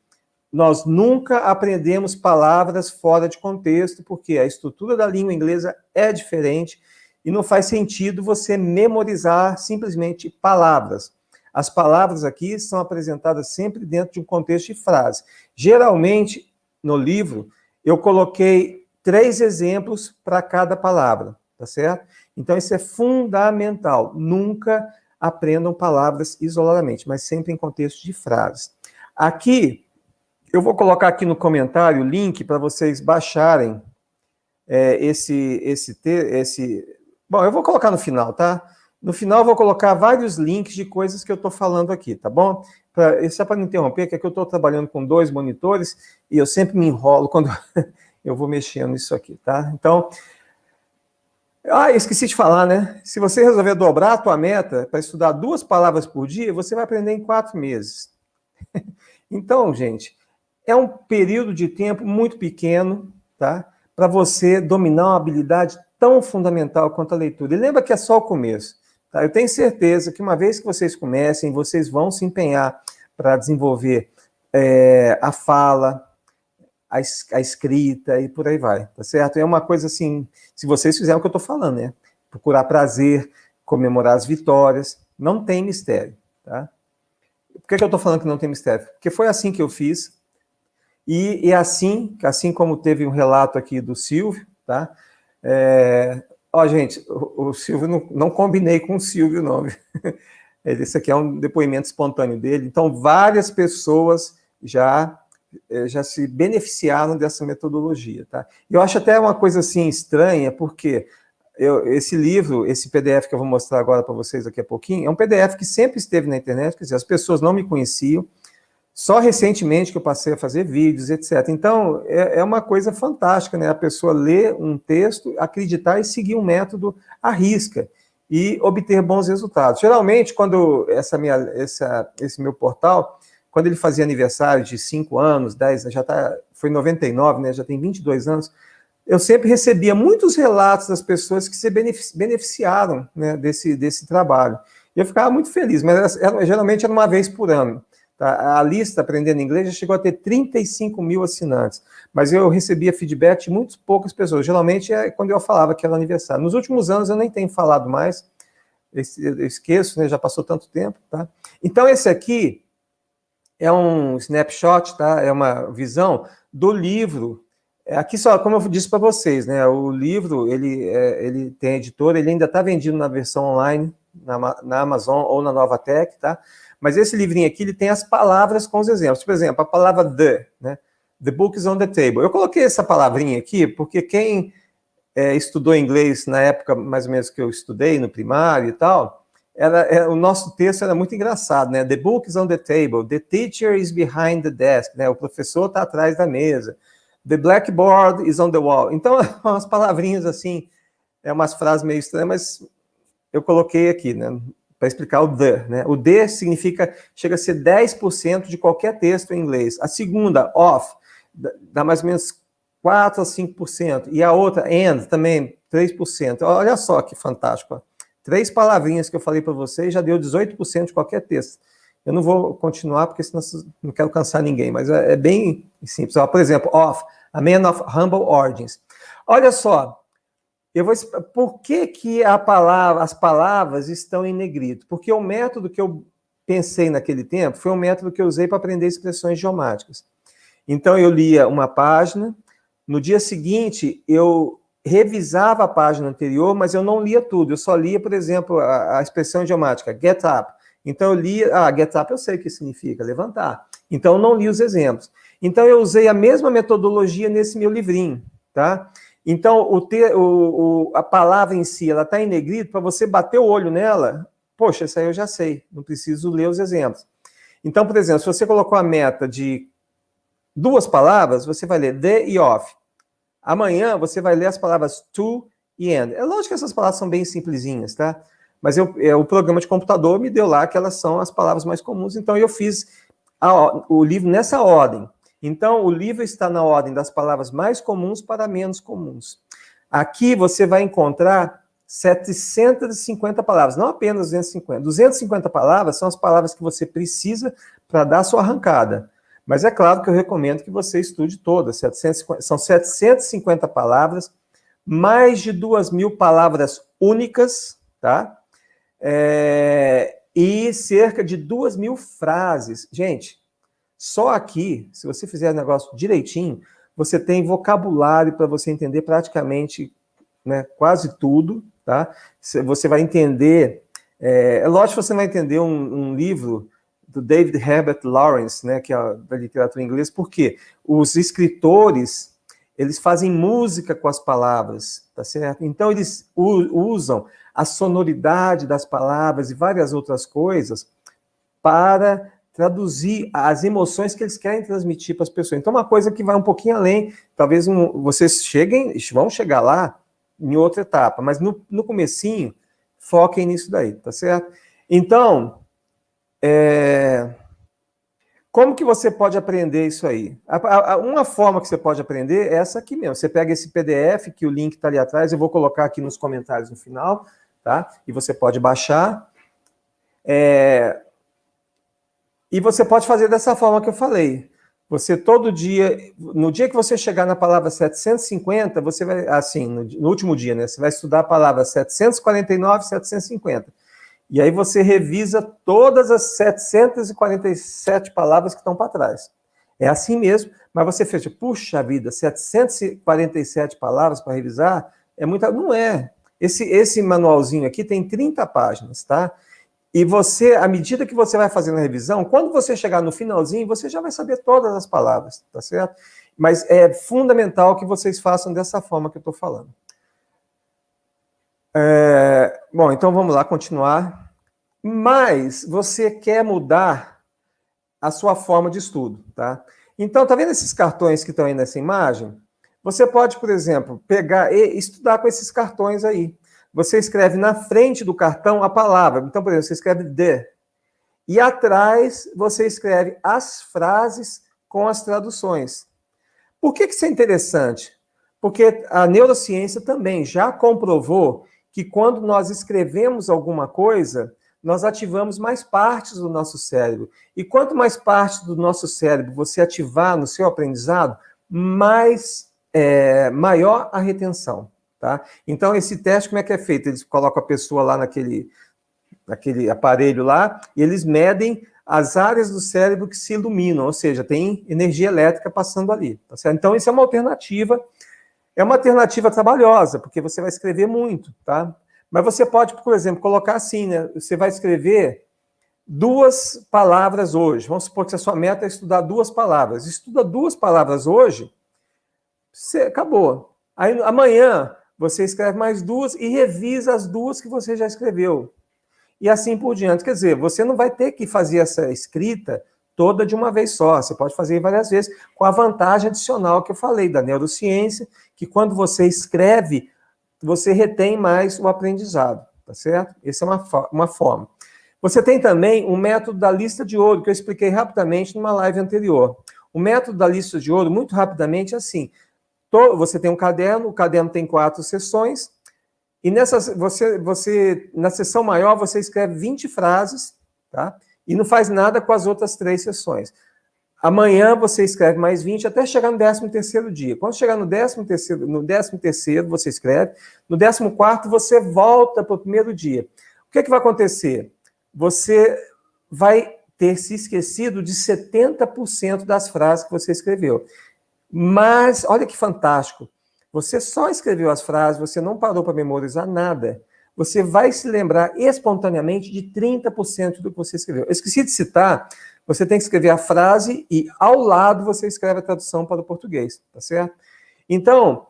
nós nunca aprendemos palavras fora de contexto, porque a estrutura da língua inglesa é diferente e não faz sentido você memorizar simplesmente palavras. As palavras aqui são apresentadas sempre dentro de um contexto de frase. Geralmente, no livro, eu coloquei 3 exemplos para cada palavra, tá certo? Então, isso é fundamental. Nunca aprendam palavras isoladamente, mas sempre em contexto de frases. Aqui, eu vou colocar aqui no comentário o link para vocês baixarem Bom, eu vou colocar no final, tá? No final eu vou colocar vários links de coisas que eu estou falando aqui, tá bom? Só para não interromper, que é que eu estou trabalhando com 2 monitores e eu sempre me enrolo quando eu vou mexendo nisso aqui, tá? Então, esqueci de falar, né? Se você resolver dobrar a tua meta para estudar 2 palavras por dia, você vai aprender em 4 meses. Então, gente, é um período de tempo muito pequeno, tá? Para você dominar uma habilidade tão fundamental quanto a leitura. E lembra que é só o começo. Tá? Eu tenho certeza que uma vez que vocês comecem, vocês vão se empenhar para desenvolver a fala, a escrita e por aí vai, tá certo? É uma coisa assim, se vocês fizerem o que eu estou falando, né? Procurar prazer, comemorar as vitórias, não tem mistério, tá? Por que eu estou falando que não tem mistério? Porque foi assim que eu fiz, e é assim como teve um relato aqui do Silvio, tá? Gente, o Silvio, não combinei com o Silvio, não. Esse aqui é um depoimento espontâneo dele. Então, várias pessoas já se beneficiaram dessa metodologia, tá? Eu acho até uma coisa assim estranha, porque esse livro, esse PDF que eu vou mostrar agora para vocês daqui a pouquinho, é um PDF que sempre esteve na internet, quer dizer, as pessoas não me conheciam, só recentemente que eu passei a fazer vídeos, etc. Então, é uma coisa fantástica, né? A pessoa ler um texto, acreditar e seguir um método à risca e obter bons resultados. Geralmente, quando esse meu portal, quando ele fazia aniversário de 5 anos, 10, foi em 99, né? Já tem 22 anos, eu sempre recebia muitos relatos das pessoas que se beneficiaram, né, desse trabalho. E eu ficava muito feliz, mas geralmente era uma vez por ano. Tá? A lista Aprendendo Inglês já chegou a ter 35 mil assinantes, mas eu recebia feedback de muito poucas pessoas. Geralmente é quando eu falava que era aniversário. Nos últimos anos eu nem tenho falado mais, eu esqueço, né, já passou tanto tempo. Tá? Então esse aqui é um snapshot, tá? É uma visão do livro. Aqui só, como eu disse para vocês, né? O livro, ele tem editor, ele ainda está vendido na versão online, na Amazon ou na Novatec, tá? Mas esse livrinho aqui, ele tem as palavras com os exemplos. Por exemplo, a palavra the, né? The book is on the table. Eu coloquei essa palavrinha aqui porque quem estudou inglês na época, mais ou menos, que eu estudei, no primário e tal, o nosso texto era muito engraçado, né? The book is on the table, the teacher is behind the desk, né? O professor está atrás da mesa, the blackboard is on the wall. Então, umas palavrinhas assim, umas frases meio estranhas, mas eu coloquei aqui, né? Para explicar o the, né? O the significa, chega a ser 10% de qualquer texto em inglês. A segunda, of, dá mais ou menos 4 a 5%. E a outra, and, também 3%. Olha só que fantástico. 3 palavrinhas que eu falei para vocês já deu 18% de qualquer texto. Eu não vou continuar, porque senão não quero cansar ninguém, mas é bem simples. Por exemplo, of, a man of humble origins. Olha só, por que as palavras estão em negrito? Porque o método que eu pensei naquele tempo foi um método que eu usei para aprender expressões idiomáticas. Então, eu lia uma página, no dia seguinte, eu revisava a página anterior, mas eu não lia tudo. Eu só lia, por exemplo, a expressão idiomática, get up. Então, eu lia, get up eu sei o que significa, levantar. Então, eu não li os exemplos. Então, eu usei a mesma metodologia nesse meu livrinho, tá? Então, a palavra em si, ela está em negrito, para você bater o olho nela, poxa, isso aí eu já sei, não preciso ler os exemplos. Então, por exemplo, se você colocou a meta de 2 palavras, você vai ler the e of. Amanhã você vai ler as palavras to e and. É lógico que essas palavras são bem simplesinhas, tá? Mas o programa de computador me deu lá que elas são as palavras mais comuns, então eu fiz o livro nessa ordem. Então, o livro está na ordem das palavras mais comuns para menos comuns. Aqui você vai encontrar 750 palavras, não apenas 250. 250 palavras são as palavras que você precisa para dar a sua arrancada. Mas é claro que eu recomendo que você estude todas. São 750 palavras, mais de 2.000 palavras únicas, tá? E cerca de 2.000 frases. Gente, só aqui, se você fizer o negócio direitinho, você tem vocabulário para você entender praticamente, né, quase tudo, tá? Você vai entender... lógico que você vai entender um livro do David Herbert Lawrence, né, que é da literatura inglesa, porque os escritores, eles fazem música com as palavras, tá certo? Então, eles usam a sonoridade das palavras e várias outras coisas para traduzir as emoções que eles querem transmitir para as pessoas. Então, uma coisa que vai um pouquinho além, talvez vocês vão chegar lá em outra etapa, mas no comecinho, foquem nisso daí, tá certo? Então, como que você pode aprender isso aí? Uma forma que você pode aprender é essa aqui mesmo. Você pega esse PDF, que o link está ali atrás, eu vou colocar aqui nos comentários no final, tá? E você pode baixar. E você pode fazer dessa forma que eu falei. Você todo dia, no dia que você chegar na palavra 750, você vai, assim, no último dia, né? Você vai estudar a palavra 749, 750. E aí você revisa todas as 747 palavras que estão para trás. É assim mesmo, mas você fecha, puxa vida, 747 palavras para revisar, é muita... Não é. Esse manualzinho aqui tem 30 páginas, tá? E você, à medida que você vai fazendo a revisão, quando você chegar no finalzinho, você já vai saber todas as palavras, tá certo? Mas é fundamental que vocês façam dessa forma que eu estou falando. Bom, então vamos lá, continuar. Mas você quer mudar a sua forma de estudo, tá? Então, tá vendo esses cartões que estão aí nessa imagem? Você pode, por exemplo, pegar e estudar com esses cartões aí. Você escreve na frente do cartão a palavra. Então, por exemplo, você escreve the. E atrás você escreve as frases com as traduções. Por que isso é interessante? Porque a neurociência também já comprovou que quando nós escrevemos alguma coisa, nós ativamos mais partes do nosso cérebro. E quanto mais partes do nosso cérebro você ativar no seu aprendizado, maior a retenção. Tá? Então, esse teste, como é que é feito? Eles colocam a pessoa lá naquele aparelho lá, e eles medem as áreas do cérebro que se iluminam, ou seja, tem energia elétrica passando ali, tá certo? Então, isso é uma alternativa trabalhosa, porque você vai escrever muito, tá? Mas você pode, por exemplo, colocar assim, né? Você vai escrever 2 palavras hoje. Vamos supor que a sua meta é estudar 2 palavras. Estuda 2 palavras hoje, você acabou. Aí amanhã você escreve mais 2 e revisa as 2 que você já escreveu. E assim por diante. Quer dizer, você não vai ter que fazer essa escrita toda de uma vez só. Você pode fazer várias vezes, com a vantagem adicional que eu falei, da neurociência, que quando você escreve, você retém mais o aprendizado, tá certo? Essa é uma forma. Você tem também o método da lista de ouro, que eu expliquei rapidamente numa live anterior. O método da lista de ouro, muito rapidamente, é assim. Você tem um caderno, o caderno tem 4 seções, e na seção maior, você escreve 20 frases, tá? E não faz nada com as outras 3 seções. Amanhã você escreve mais 20 até chegar no 13º dia. Quando chegar no 13º, você escreve. No 14º, você volta para o primeiro dia. O que vai acontecer? Você vai ter se esquecido de 70% das frases que você escreveu. Mas, olha que fantástico. Você só escreveu as frases, você não parou para memorizar nada. Você vai se lembrar espontaneamente de 30% do que você escreveu. Eu esqueci de citar, você tem que escrever a frase e, ao lado, você escreve a tradução para o português, tá certo? Então,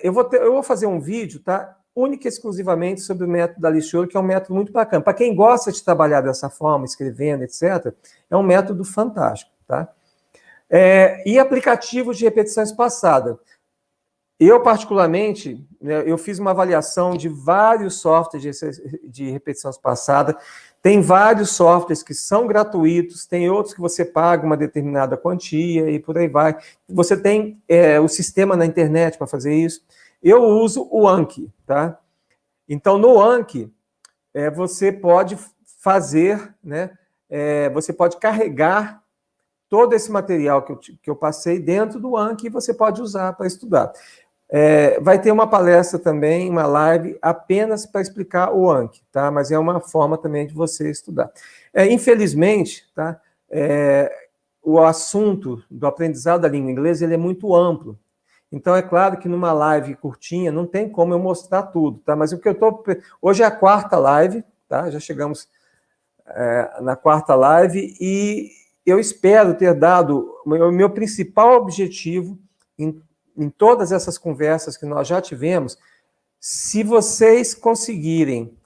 eu vou fazer um vídeo, tá? Única e exclusivamente sobre o método da lista de ouro, que é um método muito bacana. Para quem gosta de trabalhar dessa forma, escrevendo, etc., é um método fantástico, tá? E aplicativos de repetição espaçada. Eu, particularmente, né, eu fiz uma avaliação de vários softwares de repetição espaçada. Tem vários softwares que são gratuitos, tem outros que você paga uma determinada quantia e por aí vai. Você tem o sistema na internet para fazer isso. Eu uso o Anki, tá? Então, no Anki, você pode fazer, né? Você pode carregar todo esse material que eu passei dentro do Anki e você pode usar para estudar. Vai ter uma palestra também, uma live, apenas para explicar o Anki, tá? Mas é uma forma também de você estudar. Infelizmente, tá? O assunto do aprendizado da língua inglesa ele é muito amplo. Então, é claro que numa live curtinha não tem como eu mostrar tudo, tá? Mas o que eu estou... Hoje é a 4ª live, tá? Já chegamos na 4ª live e eu espero ter dado o meu principal objetivo em todas essas conversas que nós já tivemos. Se vocês conseguirem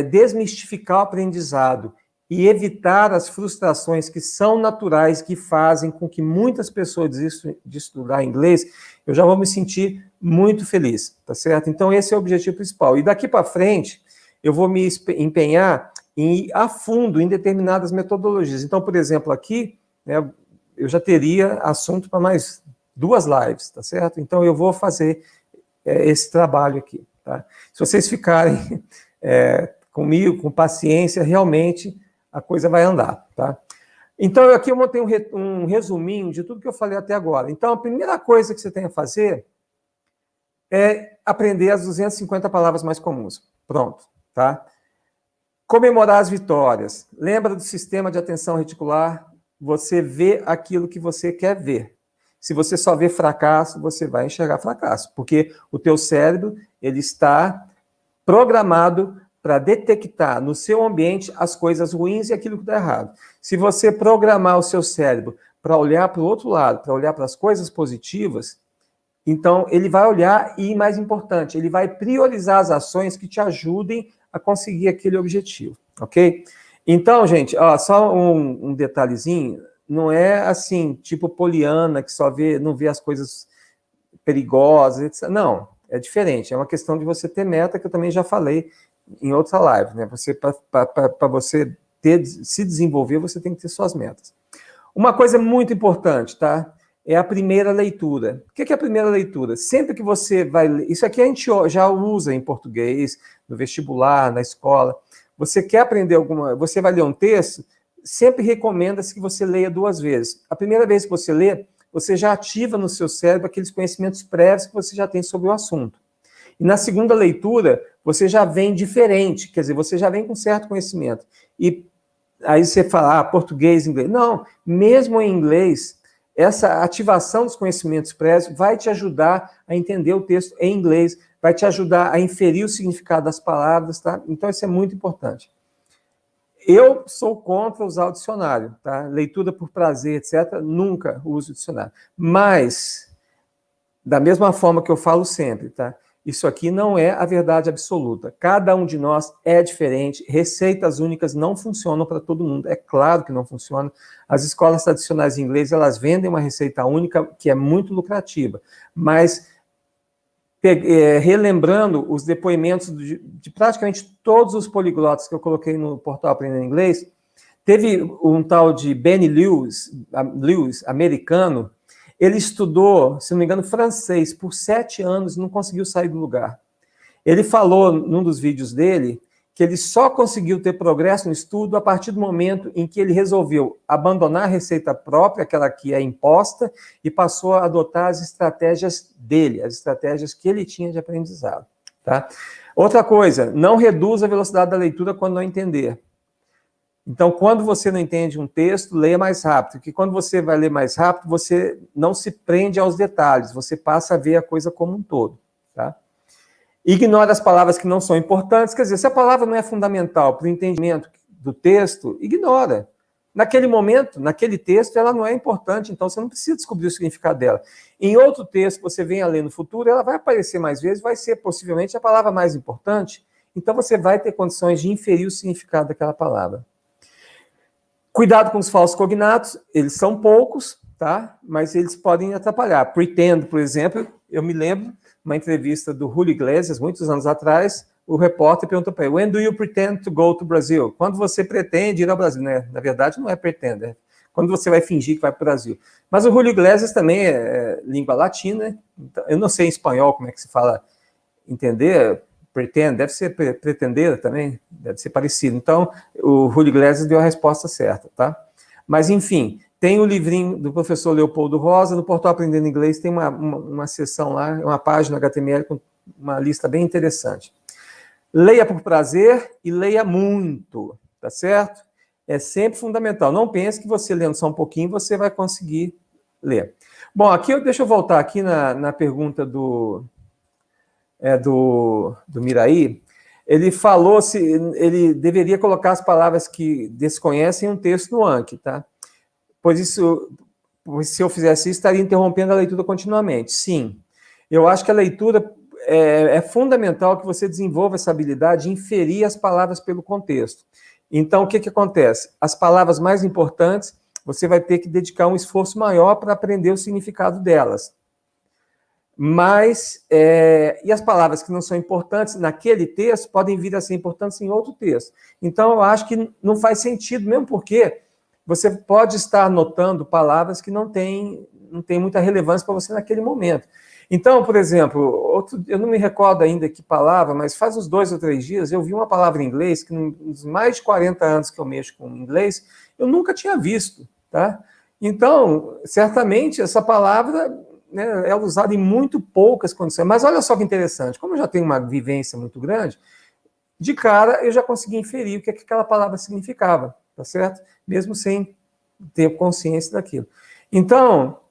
desmistificar o aprendizado e evitar as frustrações que são naturais, que fazem com que muitas pessoas desistam de estudar inglês, eu já vou me sentir muito feliz, tá certo? Então, esse é o objetivo principal. E daqui para frente, eu vou me empenhar em ir a fundo em determinadas metodologias. Então, por exemplo, aqui, né, eu já teria assunto para mais 2 lives, tá certo? Então, eu vou fazer esse trabalho aqui, tá? Se vocês ficarem comigo, com paciência, realmente a coisa vai andar, tá? Então, aqui eu montei um resuminho de tudo que eu falei até agora. Então, a primeira coisa que você tem a fazer é aprender as 250 palavras mais comuns. Pronto, tá? Comemorar as vitórias. Lembra do sistema de atenção reticular? Você vê aquilo que você quer ver. Se você só vê fracasso, você vai enxergar fracasso, porque o teu cérebro ele está programado para detectar no seu ambiente as coisas ruins e aquilo que está errado. Se você programar o seu cérebro para olhar para o outro lado, para olhar para as coisas positivas, então ele vai olhar e, mais importante, ele vai priorizar as ações que te ajudem a conseguir aquele objetivo, ok? Então, gente, só um detalhezinho, não é assim, tipo Poliana, que só não vê as coisas perigosas, etc. Não, é diferente, é uma questão de você ter meta, que eu também já falei em outra live, né? Para você se desenvolver, você tem que ter suas metas. Uma coisa muito importante, tá? É a primeira leitura. O que é a primeira leitura? Sempre que você vai ler, isso aqui a gente já usa em português, no vestibular, na escola. Você quer aprender você vai ler um texto, sempre recomenda-se que você leia 2 vezes. A primeira vez que você lê, você já ativa no seu cérebro aqueles conhecimentos prévios que você já tem sobre o assunto. E na segunda leitura, você já vem diferente, quer dizer, você já vem com certo conhecimento. E Aí você fala, português, inglês. Não, mesmo em inglês, essa ativação dos conhecimentos prévios vai te ajudar a entender o texto em inglês, vai te ajudar a inferir o significado das palavras, tá? Então, isso é muito importante. Eu sou contra usar o dicionário, tá? Leitura por prazer, etc., nunca uso o dicionário. Mas, da mesma forma que eu falo sempre, tá? Isso aqui não é a verdade absoluta. Cada um de nós é diferente. Receitas únicas não funcionam para todo mundo. É claro que não funciona. As escolas tradicionais de inglês, elas vendem uma receita única que é muito lucrativa. Mas, relembrando os depoimentos de praticamente todos os poliglotas que eu coloquei no portal Aprendendo Inglês, teve um tal de Benny Lewis, americano. Ele estudou, se não me engano, francês por 7 anos e não conseguiu sair do lugar. Ele falou, num dos vídeos dele, que ele só conseguiu ter progresso no estudo a partir do momento em que ele resolveu abandonar a receita própria, aquela que é imposta, e passou a adotar as estratégias dele, as estratégias que ele tinha de aprendizado. Tá? Outra coisa, não reduza a velocidade da leitura quando não entender. Então, quando você não entende um texto, leia mais rápido, porque quando você vai ler mais rápido, você não se prende aos detalhes, você passa a ver a coisa como um todo, tá? Ignore as palavras que não são importantes, quer dizer, se a palavra não é fundamental para o entendimento do texto, ignora. Naquele momento, naquele texto, ela não é importante, então você não precisa descobrir o significado dela. Em outro texto que você venha a ler no futuro, ela vai aparecer mais vezes, vai ser possivelmente a palavra mais importante, então você vai ter condições de inferir o significado daquela palavra. Cuidado com os falsos cognatos, eles são poucos, tá? Mas eles podem atrapalhar. Pretend, por exemplo, eu me lembro, uma entrevista do Julio Iglesias, muitos anos atrás, o repórter perguntou para ele, when do you pretend to go to Brazil? Quando você pretende ir ao Brasil, né? Na verdade, não é pretend, é quando você vai fingir que vai para o Brasil. Mas o Julio Iglesias também é língua latina, então, eu não sei em espanhol como é que se fala, entender, pretend, deve ser pretender também, deve ser parecido. Então, o Julio Iglesias deu a resposta certa, tá? Mas, enfim, tem o livrinho do professor Leopoldo Rosa, no portal Aprendendo Inglês tem uma seção lá, uma página HTML com uma lista bem interessante. Leia por prazer e leia muito, tá certo? É sempre fundamental. Não pense que você lendo só um pouquinho, você vai conseguir ler. Bom, aqui deixa eu voltar aqui na pergunta do Miraí. Ele falou se ele deveria colocar as palavras que desconhecem em um texto no Anki, tá? Pois se eu fizesse isso, estaria interrompendo a leitura continuamente. Sim, eu acho que a leitura é fundamental que você desenvolva essa habilidade de inferir as palavras pelo contexto. Então, o que acontece? As palavras mais importantes, você vai ter que dedicar um esforço maior para aprender o significado delas. Mas, e as palavras que não são importantes naquele texto podem vir a ser importantes em outro texto. Então, eu acho que não faz sentido, mesmo porque você pode estar anotando palavras que não têm muita relevância para você naquele momento. Então, por exemplo, eu não me recordo ainda que palavra, mas faz uns 2 ou 3 dias eu vi uma palavra em inglês que nos mais de 40 anos que eu mexo com inglês, eu nunca tinha visto, tá? Então, certamente, essa palavra, né, é usada em muito poucas condições. Mas olha só que interessante, como eu já tenho uma vivência muito grande, de cara eu já consegui inferir o que aquela palavra significava, tá certo? Mesmo sem ter consciência daquilo. Então,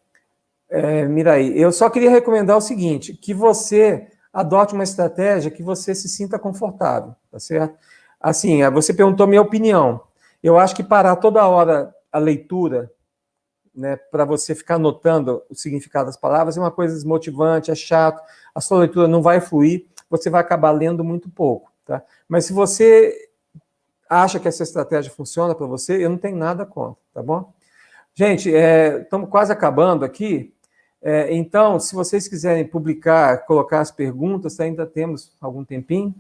Miraí, eu só queria recomendar o seguinte, que você adote uma estratégia que você se sinta confortável, tá certo? Assim, você perguntou minha opinião. Eu acho que parar toda hora a leitura, né, para você ficar anotando o significado das palavras é uma coisa desmotivante, é chato, a sua leitura não vai fluir, você vai acabar lendo muito pouco, tá? Mas se você acha que essa estratégia funciona para você, eu não tenho nada contra, tá bom? Gente, estamos quase acabando aqui, então, se vocês quiserem publicar, colocar as perguntas, ainda temos algum tempinho.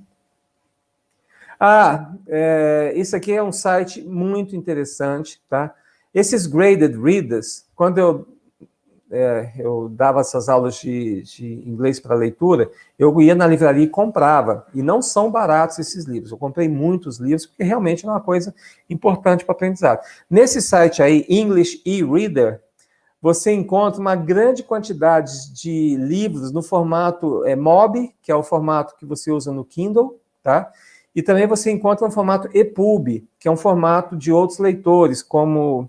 Isso aqui é um site muito interessante, tá? Esses graded readers, quando eu dava essas aulas de inglês para leitura, eu ia na livraria e comprava, e não são baratos esses livros, eu comprei muitos livros, porque realmente é uma coisa importante para o aprendizado. Nesse site aí, English e-Reader, você encontra uma grande quantidade de livros no formato MOB, que é o formato que você usa no Kindle, tá? E também você encontra no formato EPUB, que é um formato de outros leitores, como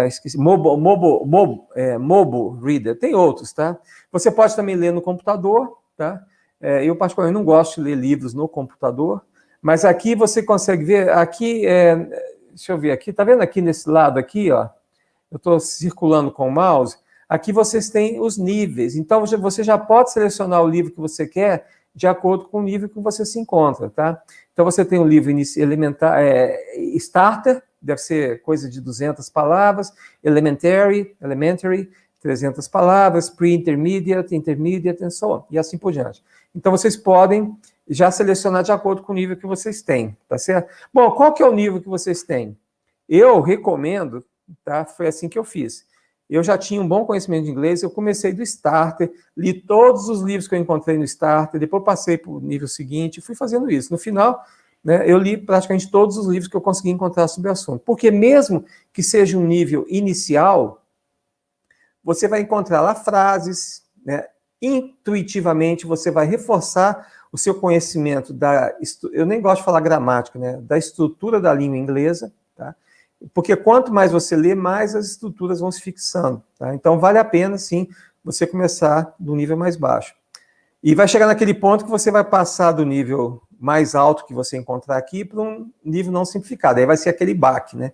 esqueci, Mobo Reader, tem outros, tá? Você pode também ler no computador, tá? Eu, particularmente, não gosto de ler livros no computador, mas aqui você consegue ver, aqui, deixa eu ver aqui, tá vendo aqui nesse lado aqui, ó? Eu estou circulando com o mouse, aqui vocês têm os níveis, então você já pode selecionar o livro que você quer de acordo com o nível que você se encontra, tá? Então você tem o livro elementar, Starter, deve ser coisa de 200 palavras, Elementary, 300 palavras, Pre-Intermediate, Intermediate, and so on, e assim por diante. Então vocês podem já selecionar de acordo com o nível que vocês têm, tá certo? Bom, qual que é o nível que vocês têm? Eu recomendo, tá? Foi assim que eu fiz. Eu já tinha um bom conhecimento de inglês, eu comecei do Starter, li todos os livros que eu encontrei no Starter, depois passei para o nível seguinte e fui fazendo isso. No final, né, eu li praticamente todos os livros que eu consegui encontrar sobre o assunto. Porque mesmo que seja um nível inicial, você vai encontrar lá frases, né, intuitivamente você vai reforçar o seu conhecimento eu nem gosto de falar gramática, né, da estrutura da língua inglesa, tá? Porque quanto mais você lê, mais as estruturas vão se fixando, tá? Então vale a pena, sim, você começar do nível mais baixo. E vai chegar naquele ponto que você vai passar do nível mais alto que você encontrar aqui para um nível não simplificado. Aí vai ser aquele baque, né?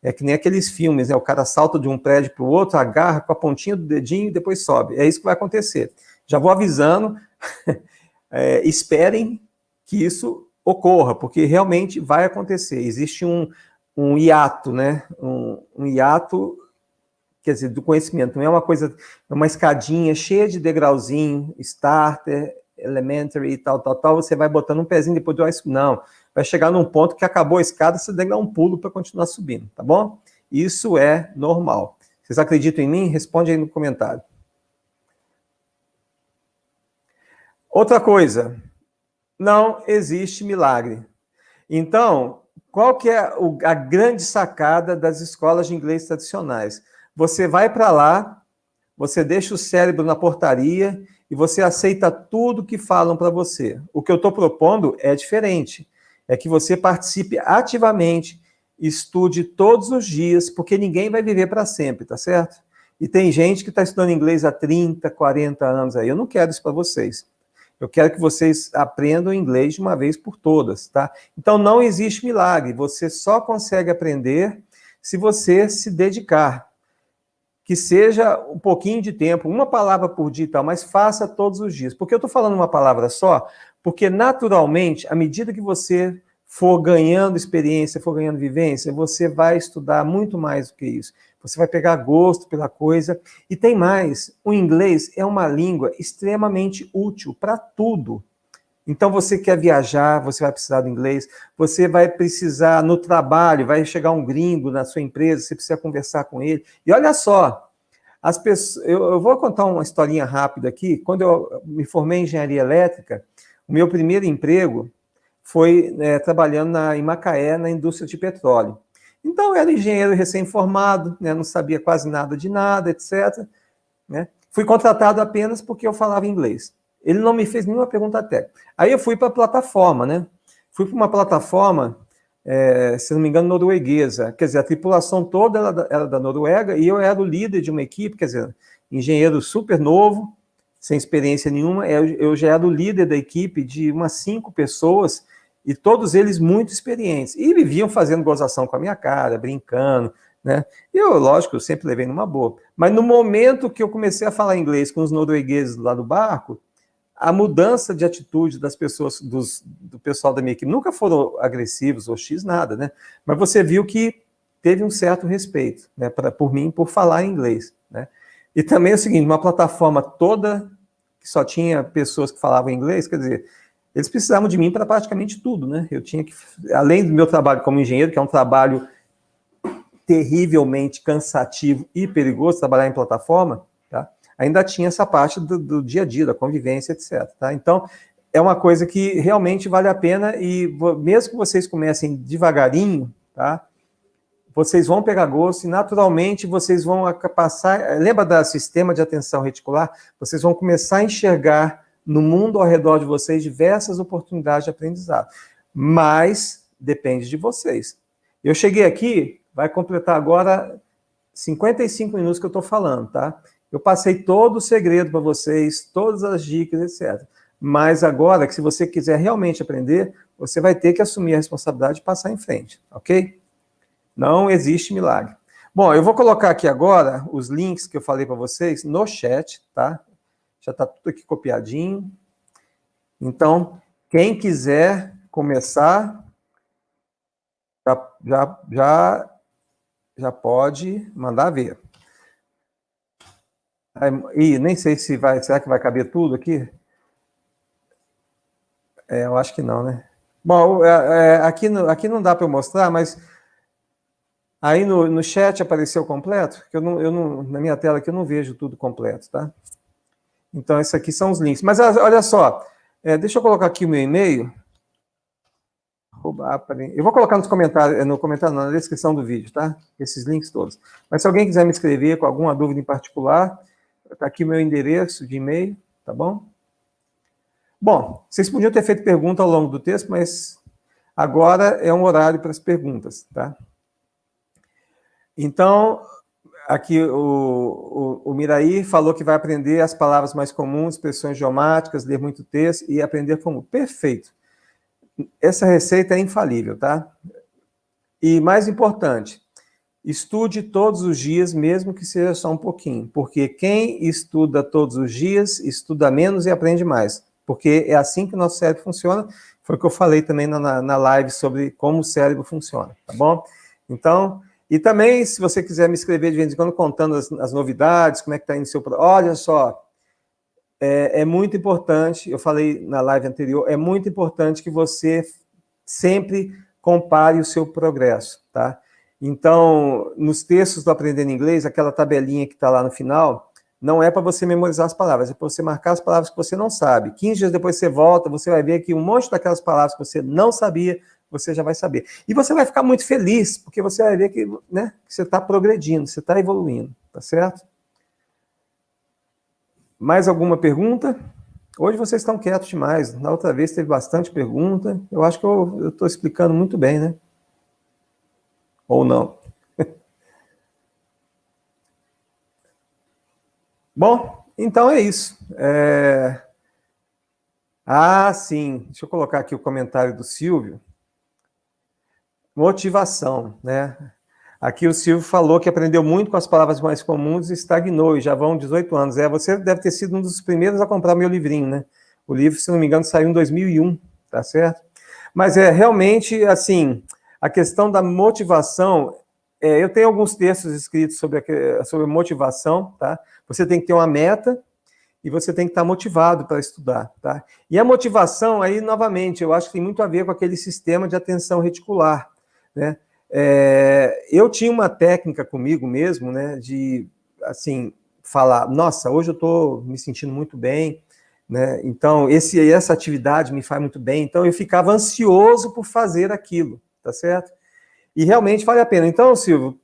É que nem aqueles filmes, né? O cara salta de um prédio para o outro, agarra com a pontinha do dedinho e depois sobe. É isso que vai acontecer. Já vou avisando, esperem que isso ocorra, porque realmente vai acontecer. Existe um hiato, né? Um hiato, quer dizer, do conhecimento. Não é uma coisa, é uma escadinha cheia de degrauzinho, Starter, Elementary, tal, você vai botando um pezinho depois do ice. Não, vai chegar num ponto que acabou a escada, você tem que dar um pulo para continuar subindo, tá bom? Isso é normal. Vocês acreditam em mim? Responde aí no comentário. Outra coisa, não existe milagre. Então, qual que é a grande sacada das escolas de inglês tradicionais? Você vai para lá, você deixa o cérebro na portaria e você aceita tudo que falam para você. O que eu estou propondo é diferente. É que você participe ativamente, estude todos os dias, porque ninguém vai viver para sempre, tá certo? E tem gente que está estudando inglês há 30, 40 anos aí. Eu não quero isso para vocês. Eu quero que vocês aprendam inglês de uma vez por todas, tá? Então, não existe milagre. Você só consegue aprender se você se dedicar. Que seja um pouquinho de tempo, uma palavra por dia e tal, mas faça todos os dias. Por que eu estou falando uma palavra só? Porque, naturalmente, à medida que você for ganhando experiência, for ganhando vivência, você vai estudar muito mais do que isso. Você vai pegar gosto pela coisa. E tem mais, o inglês é uma língua extremamente útil para tudo. Então, você quer viajar, você vai precisar do inglês, você vai precisar no trabalho, vai chegar um gringo na sua empresa, você precisa conversar com ele. E olha só, as pessoas, eu vou contar uma historinha rápida aqui. Quando eu me formei em engenharia elétrica, o meu primeiro emprego foi trabalhando em Macaé, na indústria de petróleo. Então, eu era engenheiro recém-formado, né, não sabia quase nada de nada, etc. Né? Fui contratado apenas porque eu falava inglês. Ele não me fez nenhuma pergunta técnica. Aí eu fui para a plataforma, né? Fui para uma plataforma, se não me engano, norueguesa. Quer dizer, a tripulação toda era da Noruega e eu era o líder de uma equipe, quer dizer, engenheiro super novo, sem experiência nenhuma. Eu já era o líder da equipe de umas 5 pessoas e todos eles muito experientes. E viviam fazendo gozação com a minha cara, brincando, né? Eu, lógico, eu sempre levei numa boa. Mas no momento que eu comecei a falar inglês com os noruegueses lá do barco, a mudança de atitude das pessoas, do pessoal da minha equipe, nunca foram agressivos ou X, nada, né? Mas você viu que teve um certo respeito, né, por mim, por falar inglês, né? E também é o seguinte, uma plataforma toda que só tinha pessoas que falavam inglês, quer dizer, eles precisavam de mim para praticamente tudo, né? Eu tinha que, além do meu trabalho como engenheiro, que é um trabalho terrivelmente cansativo e perigoso, trabalhar em plataforma, tá? Ainda tinha essa parte do dia a dia, da convivência, etc. Tá? Então, é uma coisa que realmente vale a pena e mesmo que vocês comecem devagarinho, tá? Vocês vão pegar gosto e naturalmente vocês vão passar... Lembra do sistema de atenção reticular? Vocês vão começar a enxergar no mundo ao redor de vocês diversas oportunidades de aprendizado. mas depende de vocês. Eu cheguei aqui, vai completar agora 55 minutos que eu estou falando, tá? Eu passei todo o segredo para vocês, todas as dicas, etc. Mas agora, que se você quiser realmente aprender, você vai ter que assumir a responsabilidade de passar em frente, ok? Não existe milagre. Bom, eu vou colocar aqui agora os links que eu falei para vocês no chat, tá? Já está tudo aqui copiadinho. Então, quem quiser começar, já pode mandar ver. E nem sei se vai, será que vai caber tudo aqui? Eu acho que não, né? Bom, aqui não dá para eu mostrar, mas aí no chat apareceu completo, que eu não, na minha tela aqui eu não vejo tudo completo, tá? Então, esses aqui são os links. Mas olha só, deixa eu colocar aqui o meu e-mail. Eu vou colocar nos comentários, na descrição do vídeo, tá? Esses links todos. Mas se alguém quiser me escrever com alguma dúvida em particular, tá aqui o meu endereço de e-mail, tá bom? Bom, vocês podiam ter feito pergunta ao longo do texto, mas agora é um horário para as perguntas, tá? Então, aqui o Miraí falou que vai aprender as palavras mais comuns, expressões idiomáticas, ler muito texto e aprender como. Perfeito. Essa receita é infalível, tá? E mais importante, estude todos os dias, mesmo que seja só um pouquinho, porque quem estuda todos os dias, estuda menos e aprende mais, porque é assim que o nosso cérebro funciona, foi o que eu falei também na live sobre como o cérebro funciona, tá bom? Então, e também, se você quiser me escrever de vez em quando, contando as novidades, como é que está indo o seu... Olha só, é muito importante, eu falei na live anterior, é muito importante que você sempre compare o seu progresso, tá? Então, nos textos do Aprendendo Inglês, aquela tabelinha que está lá no final, não é para você memorizar as palavras, é para você marcar as palavras que você não sabe. 15 dias depois você volta, você vai ver que um monte daquelas palavras que você não sabia, você já vai saber. E você vai ficar muito feliz, porque você vai ver que, né, que você está progredindo, você está evoluindo, tá certo? Mais alguma pergunta? Hoje vocês estão quietos demais. Na outra vez teve bastante pergunta. Eu acho que eu estou explicando muito bem, né? Ou não? Bom, então é isso. Sim. Deixa eu colocar aqui o comentário do Silvio. Motivação, né? Aqui o Silvio falou que aprendeu muito com as palavras mais comuns e estagnou, e já vão 18 anos. Você deve ter sido um dos primeiros a comprar meu livrinho, né? O livro, se não me engano, saiu em 2001, tá certo? Mas realmente, assim, a questão da motivação, eu tenho alguns textos escritos sobre motivação, tá? Você tem que ter uma meta e você tem que estar motivado para estudar, tá? E a motivação, aí, novamente, eu acho que tem muito a ver com aquele sistema de atenção reticular, né? Eu tinha uma técnica comigo mesmo, né, de, assim, falar, nossa, hoje eu estou me sentindo muito bem, né, então essa atividade me faz muito bem, então eu ficava ansioso por fazer aquilo, tá certo? E realmente vale a pena. Então, Silvio,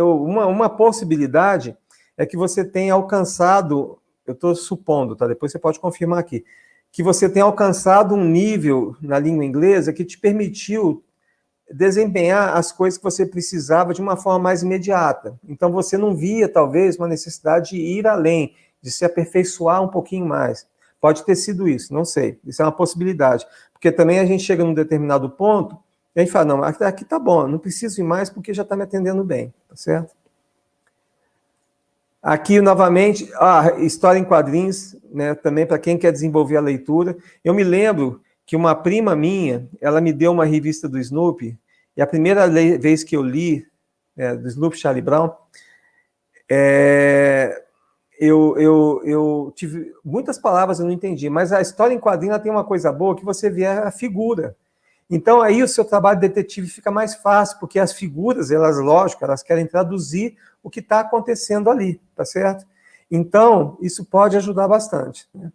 uma possibilidade é que você tenha alcançado, eu estou supondo, tá, depois você pode confirmar aqui, que você tenha alcançado um nível na língua inglesa que te permitiu desempenhar as coisas que você precisava de uma forma mais imediata. Então, você não via, talvez, uma necessidade de ir além, de se aperfeiçoar um pouquinho mais. Pode ter sido isso, não sei. Isso é uma possibilidade. Porque também a gente chega num determinado ponto e a gente fala, não, aqui tá bom, não preciso ir mais porque já está me atendendo bem, tá certo? Aqui, novamente, história em quadrinhos, né, também para quem quer desenvolver a leitura. Eu me lembro que uma prima minha, ela me deu uma revista do Snoopy, e a primeira vez que eu li, do Snoopy Charlie Brown, eu tive muitas palavras eu não entendi, mas a história em quadrinho ela tem uma coisa boa, que você vê a figura. Então aí o seu trabalho de detetive fica mais fácil, porque as figuras, lógico, elas querem traduzir o que está acontecendo ali, tá certo? Então, isso pode ajudar bastante, né?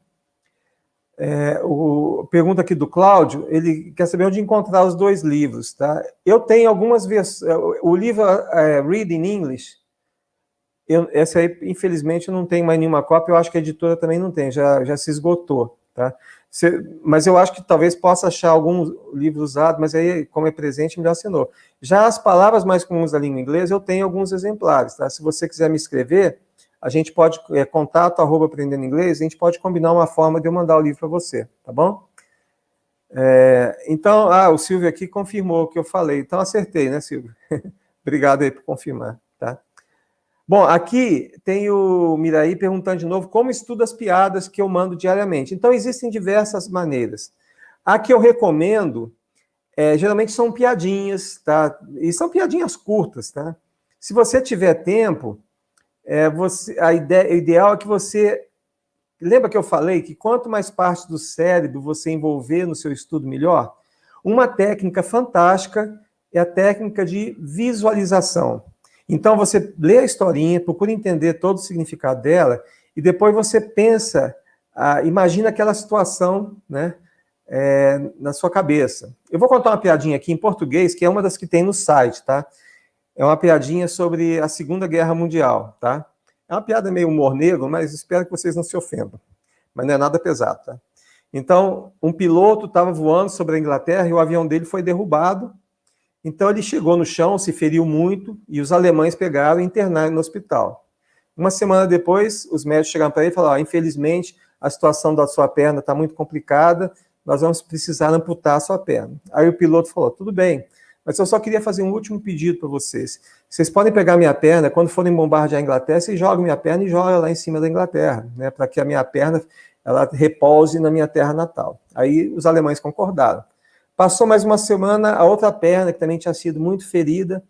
Pergunta aqui do Cláudio, ele quer saber onde encontrar os 2 livros, tá? Eu tenho algumas versões, o livro Read in English, essa aí, infelizmente, eu não tenho mais nenhuma cópia, eu acho que a editora também não tem, já se esgotou, tá? Mas eu acho que talvez possa achar algum livro usado, mas aí, como é presente, melhor assinou. Já as palavras mais comuns da língua inglesa, eu tenho alguns exemplares, tá? Se você quiser me escrever, a gente pode, contato@aprendendo inglês, a gente pode combinar uma forma de eu mandar o livro para você, tá bom? Então, o Silvio aqui confirmou o que eu falei, então acertei, né, Silvio? Obrigado aí por confirmar, tá? Bom, aqui tem o Miraí perguntando de novo como estudo as piadas que eu mando diariamente. Então, existem diversas maneiras. A que eu recomendo, geralmente são piadinhas, tá? E são piadinhas curtas, tá? Se você tiver tempo, o ideal é que você... Lembra que eu falei que quanto mais parte do cérebro você envolver no seu estudo, melhor? Uma técnica fantástica é a técnica de visualização. Então, você lê a historinha, procura entender todo o significado dela, e depois você pensa, imagina aquela situação, né, na sua cabeça. Eu vou contar uma piadinha aqui em português, que é uma das que tem no site, tá? É uma piadinha sobre a Segunda Guerra Mundial, tá? É uma piada meio humor negro, mas espero que vocês não se ofendam. Mas não é nada pesado, tá? Então, um piloto estava voando sobre a Inglaterra e o avião dele foi derrubado. Então, ele chegou no chão, se feriu muito, e os alemães pegaram e internaram no hospital. Uma semana depois, os médicos chegaram para ele e falaram: infelizmente, a situação da sua perna está muito complicada, nós vamos precisar amputar a sua perna. Aí o piloto falou: tudo bem, mas eu só queria fazer um último pedido para vocês. Vocês podem pegar minha perna, quando forem bombardear a Inglaterra, vocês jogam minha perna e jogam lá em cima da Inglaterra, né, para que a minha perna ela repouse na minha terra natal. Aí os alemães concordaram. Passou mais uma semana, a outra perna, que também tinha sido muito ferida,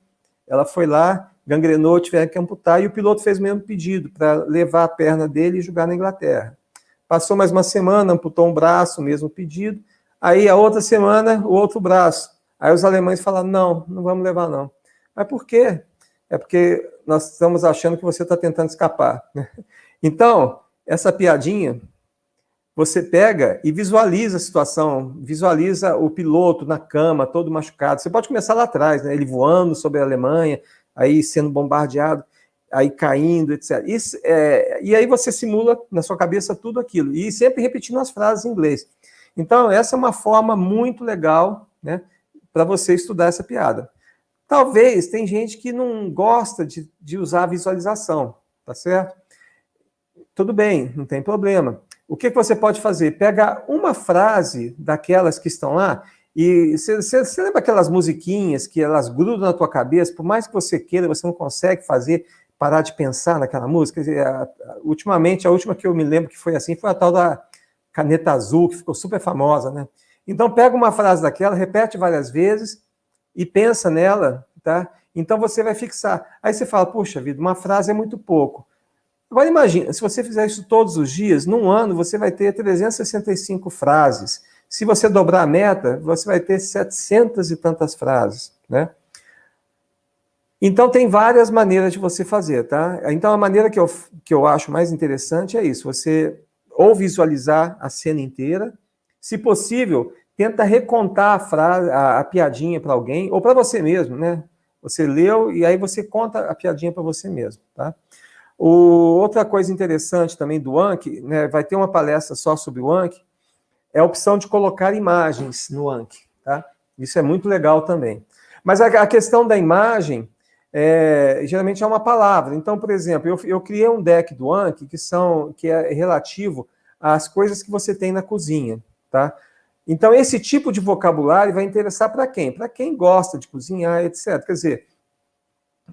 ela foi lá, gangrenou, tiveram que amputar, e o piloto fez o mesmo pedido, para levar a perna dele e jogar na Inglaterra. Passou mais uma semana, amputou um braço, o mesmo pedido. Aí, a outra semana, o outro braço. Aí os alemães falaram: não, não vamos levar, não. Mas por quê? É porque nós estamos achando que você está tentando escapar. Então, essa piadinha, você pega e visualiza a situação, visualiza o piloto na cama, todo machucado. Você pode começar lá atrás, né? Ele voando sobre a Alemanha, aí sendo bombardeado, aí caindo, etc. E aí você simula na sua cabeça tudo aquilo, e sempre repetindo as frases em inglês. Então, essa é uma forma muito legal, né, para você estudar essa piada. Talvez tem gente que não gosta de usar a visualização, tá certo? Tudo bem, não tem problema. O que você pode fazer? Pega uma frase daquelas que estão lá, e você lembra aquelas musiquinhas que elas grudam na tua cabeça, por mais que você queira, você não consegue parar de pensar naquela música? Quer dizer, ultimamente, a última que eu me lembro que foi assim, foi a tal da Caneta Azul, que ficou super famosa, né? Então, pega uma frase daquela, repete várias vezes e pensa nela, tá? Então, você vai fixar. Aí você fala: puxa vida, uma frase é muito pouco. Agora, imagina, se você fizer isso todos os dias, num ano você vai ter 365 frases. Se você dobrar a meta, você vai ter 700 e tantas frases, né? Então, tem várias maneiras de você fazer, tá? Então, a maneira que eu acho mais interessante é isso: você ou visualizar a cena inteira, se possível, tenta recontar a frase, a piadinha para alguém, ou para você mesmo, né? Você leu e aí você conta a piadinha para você mesmo, tá? Outra coisa interessante também do Anki, né, vai ter uma palestra só sobre o Anki, é a opção de colocar imagens no Anki, tá? Isso é muito legal também. Mas a questão da imagem, geralmente é uma palavra. Então, por exemplo, eu criei um deck do Anki que é relativo às coisas que você tem na cozinha, tá? Então, esse tipo de vocabulário vai interessar para quem? Para quem gosta de cozinhar, etc. Quer dizer,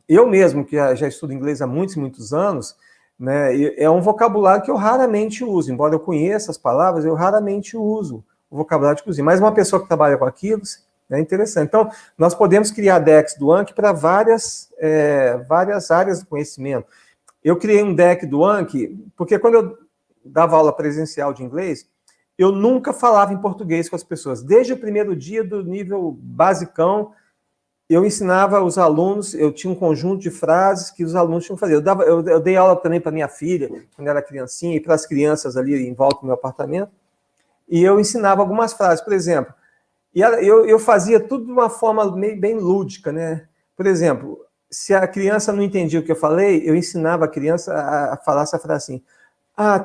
eu mesmo, que já estudo inglês há muitos e muitos anos, né, é um vocabulário que eu raramente uso. Embora eu conheça as palavras, eu raramente uso o vocabulário de cozinha. Mas uma pessoa que trabalha com aquilo é interessante. Então, nós podemos criar decks do Anki para várias áreas do conhecimento. Eu criei um deck do Anki, porque quando eu dava aula presencial de inglês, eu nunca falava em português com as pessoas. Desde o primeiro dia do nível basicão, eu ensinava os alunos, eu tinha um conjunto de frases que os alunos tinham que fazer. Eu dei aula também para minha filha, quando era criancinha, e para as crianças ali em volta do meu apartamento, e eu ensinava algumas frases, por exemplo, e eu fazia tudo de uma forma bem lúdica, né? Por exemplo, se a criança não entendia o que eu falei, eu ensinava a criança a falar essa frase assim: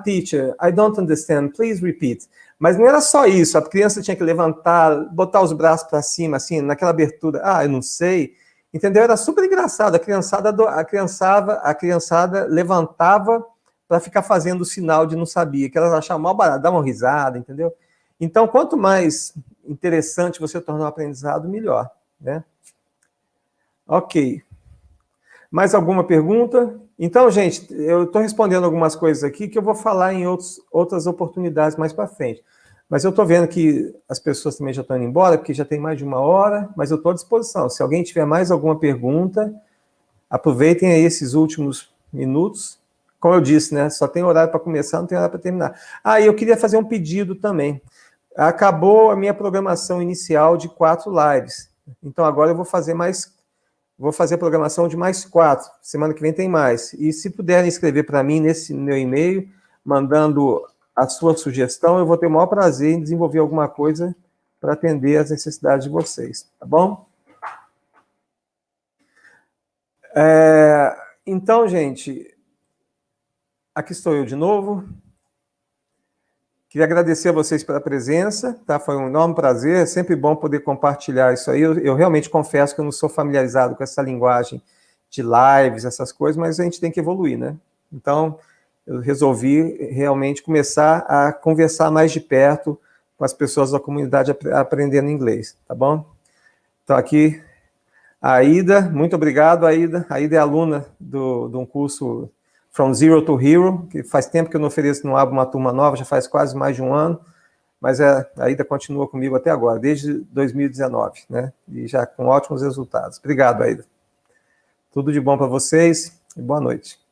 teacher, I don't understand, please repeat. Mas não era só isso, a criança tinha que levantar, botar os braços para cima, assim, naquela abertura. Eu não sei. Entendeu? Era super engraçado. A criançada levantava para ficar fazendo o sinal de não sabia, que elas achavam mal barato, davam uma risada, entendeu? Então, quanto mais interessante você tornar o aprendizado, melhor, né? Ok. Mais alguma pergunta? Então, gente, eu estou respondendo algumas coisas aqui que eu vou falar em outras oportunidades mais para frente. Mas eu estou vendo que as pessoas também já estão indo embora, porque já tem mais de 1 hora, mas eu estou à disposição. Se alguém tiver mais alguma pergunta, aproveitem aí esses últimos minutos. Como eu disse, né? Só tem horário para começar, não tem horário para terminar. E eu queria fazer um pedido também. Acabou a minha programação inicial de 4 lives. Então agora eu vou fazer a programação de mais 4. Semana que vem tem mais. E se puderem escrever para mim nesse meu e-mail, mandando a sua sugestão, eu vou ter o maior prazer em desenvolver alguma coisa para atender às necessidades de vocês, tá bom? Então, gente, aqui estou eu de novo. Queria agradecer a vocês pela presença, tá? Foi um enorme prazer, é sempre bom poder compartilhar isso aí. Eu realmente confesso que eu não sou familiarizado com essa linguagem de lives, essas coisas, mas a gente tem que evoluir, né? Então, eu resolvi realmente começar a conversar mais de perto com as pessoas da comunidade aprendendo inglês, tá bom? Então, aqui, a Aida, muito obrigado, Aida. A Aida é aluna de um curso From Zero to Hero, que faz tempo que eu não ofereço, não abro uma turma nova, já faz quase mais de 1 ano, mas a Aida continua comigo até agora, desde 2019, né? E já com ótimos resultados. Obrigado, Aida. Tudo de bom para vocês e boa noite.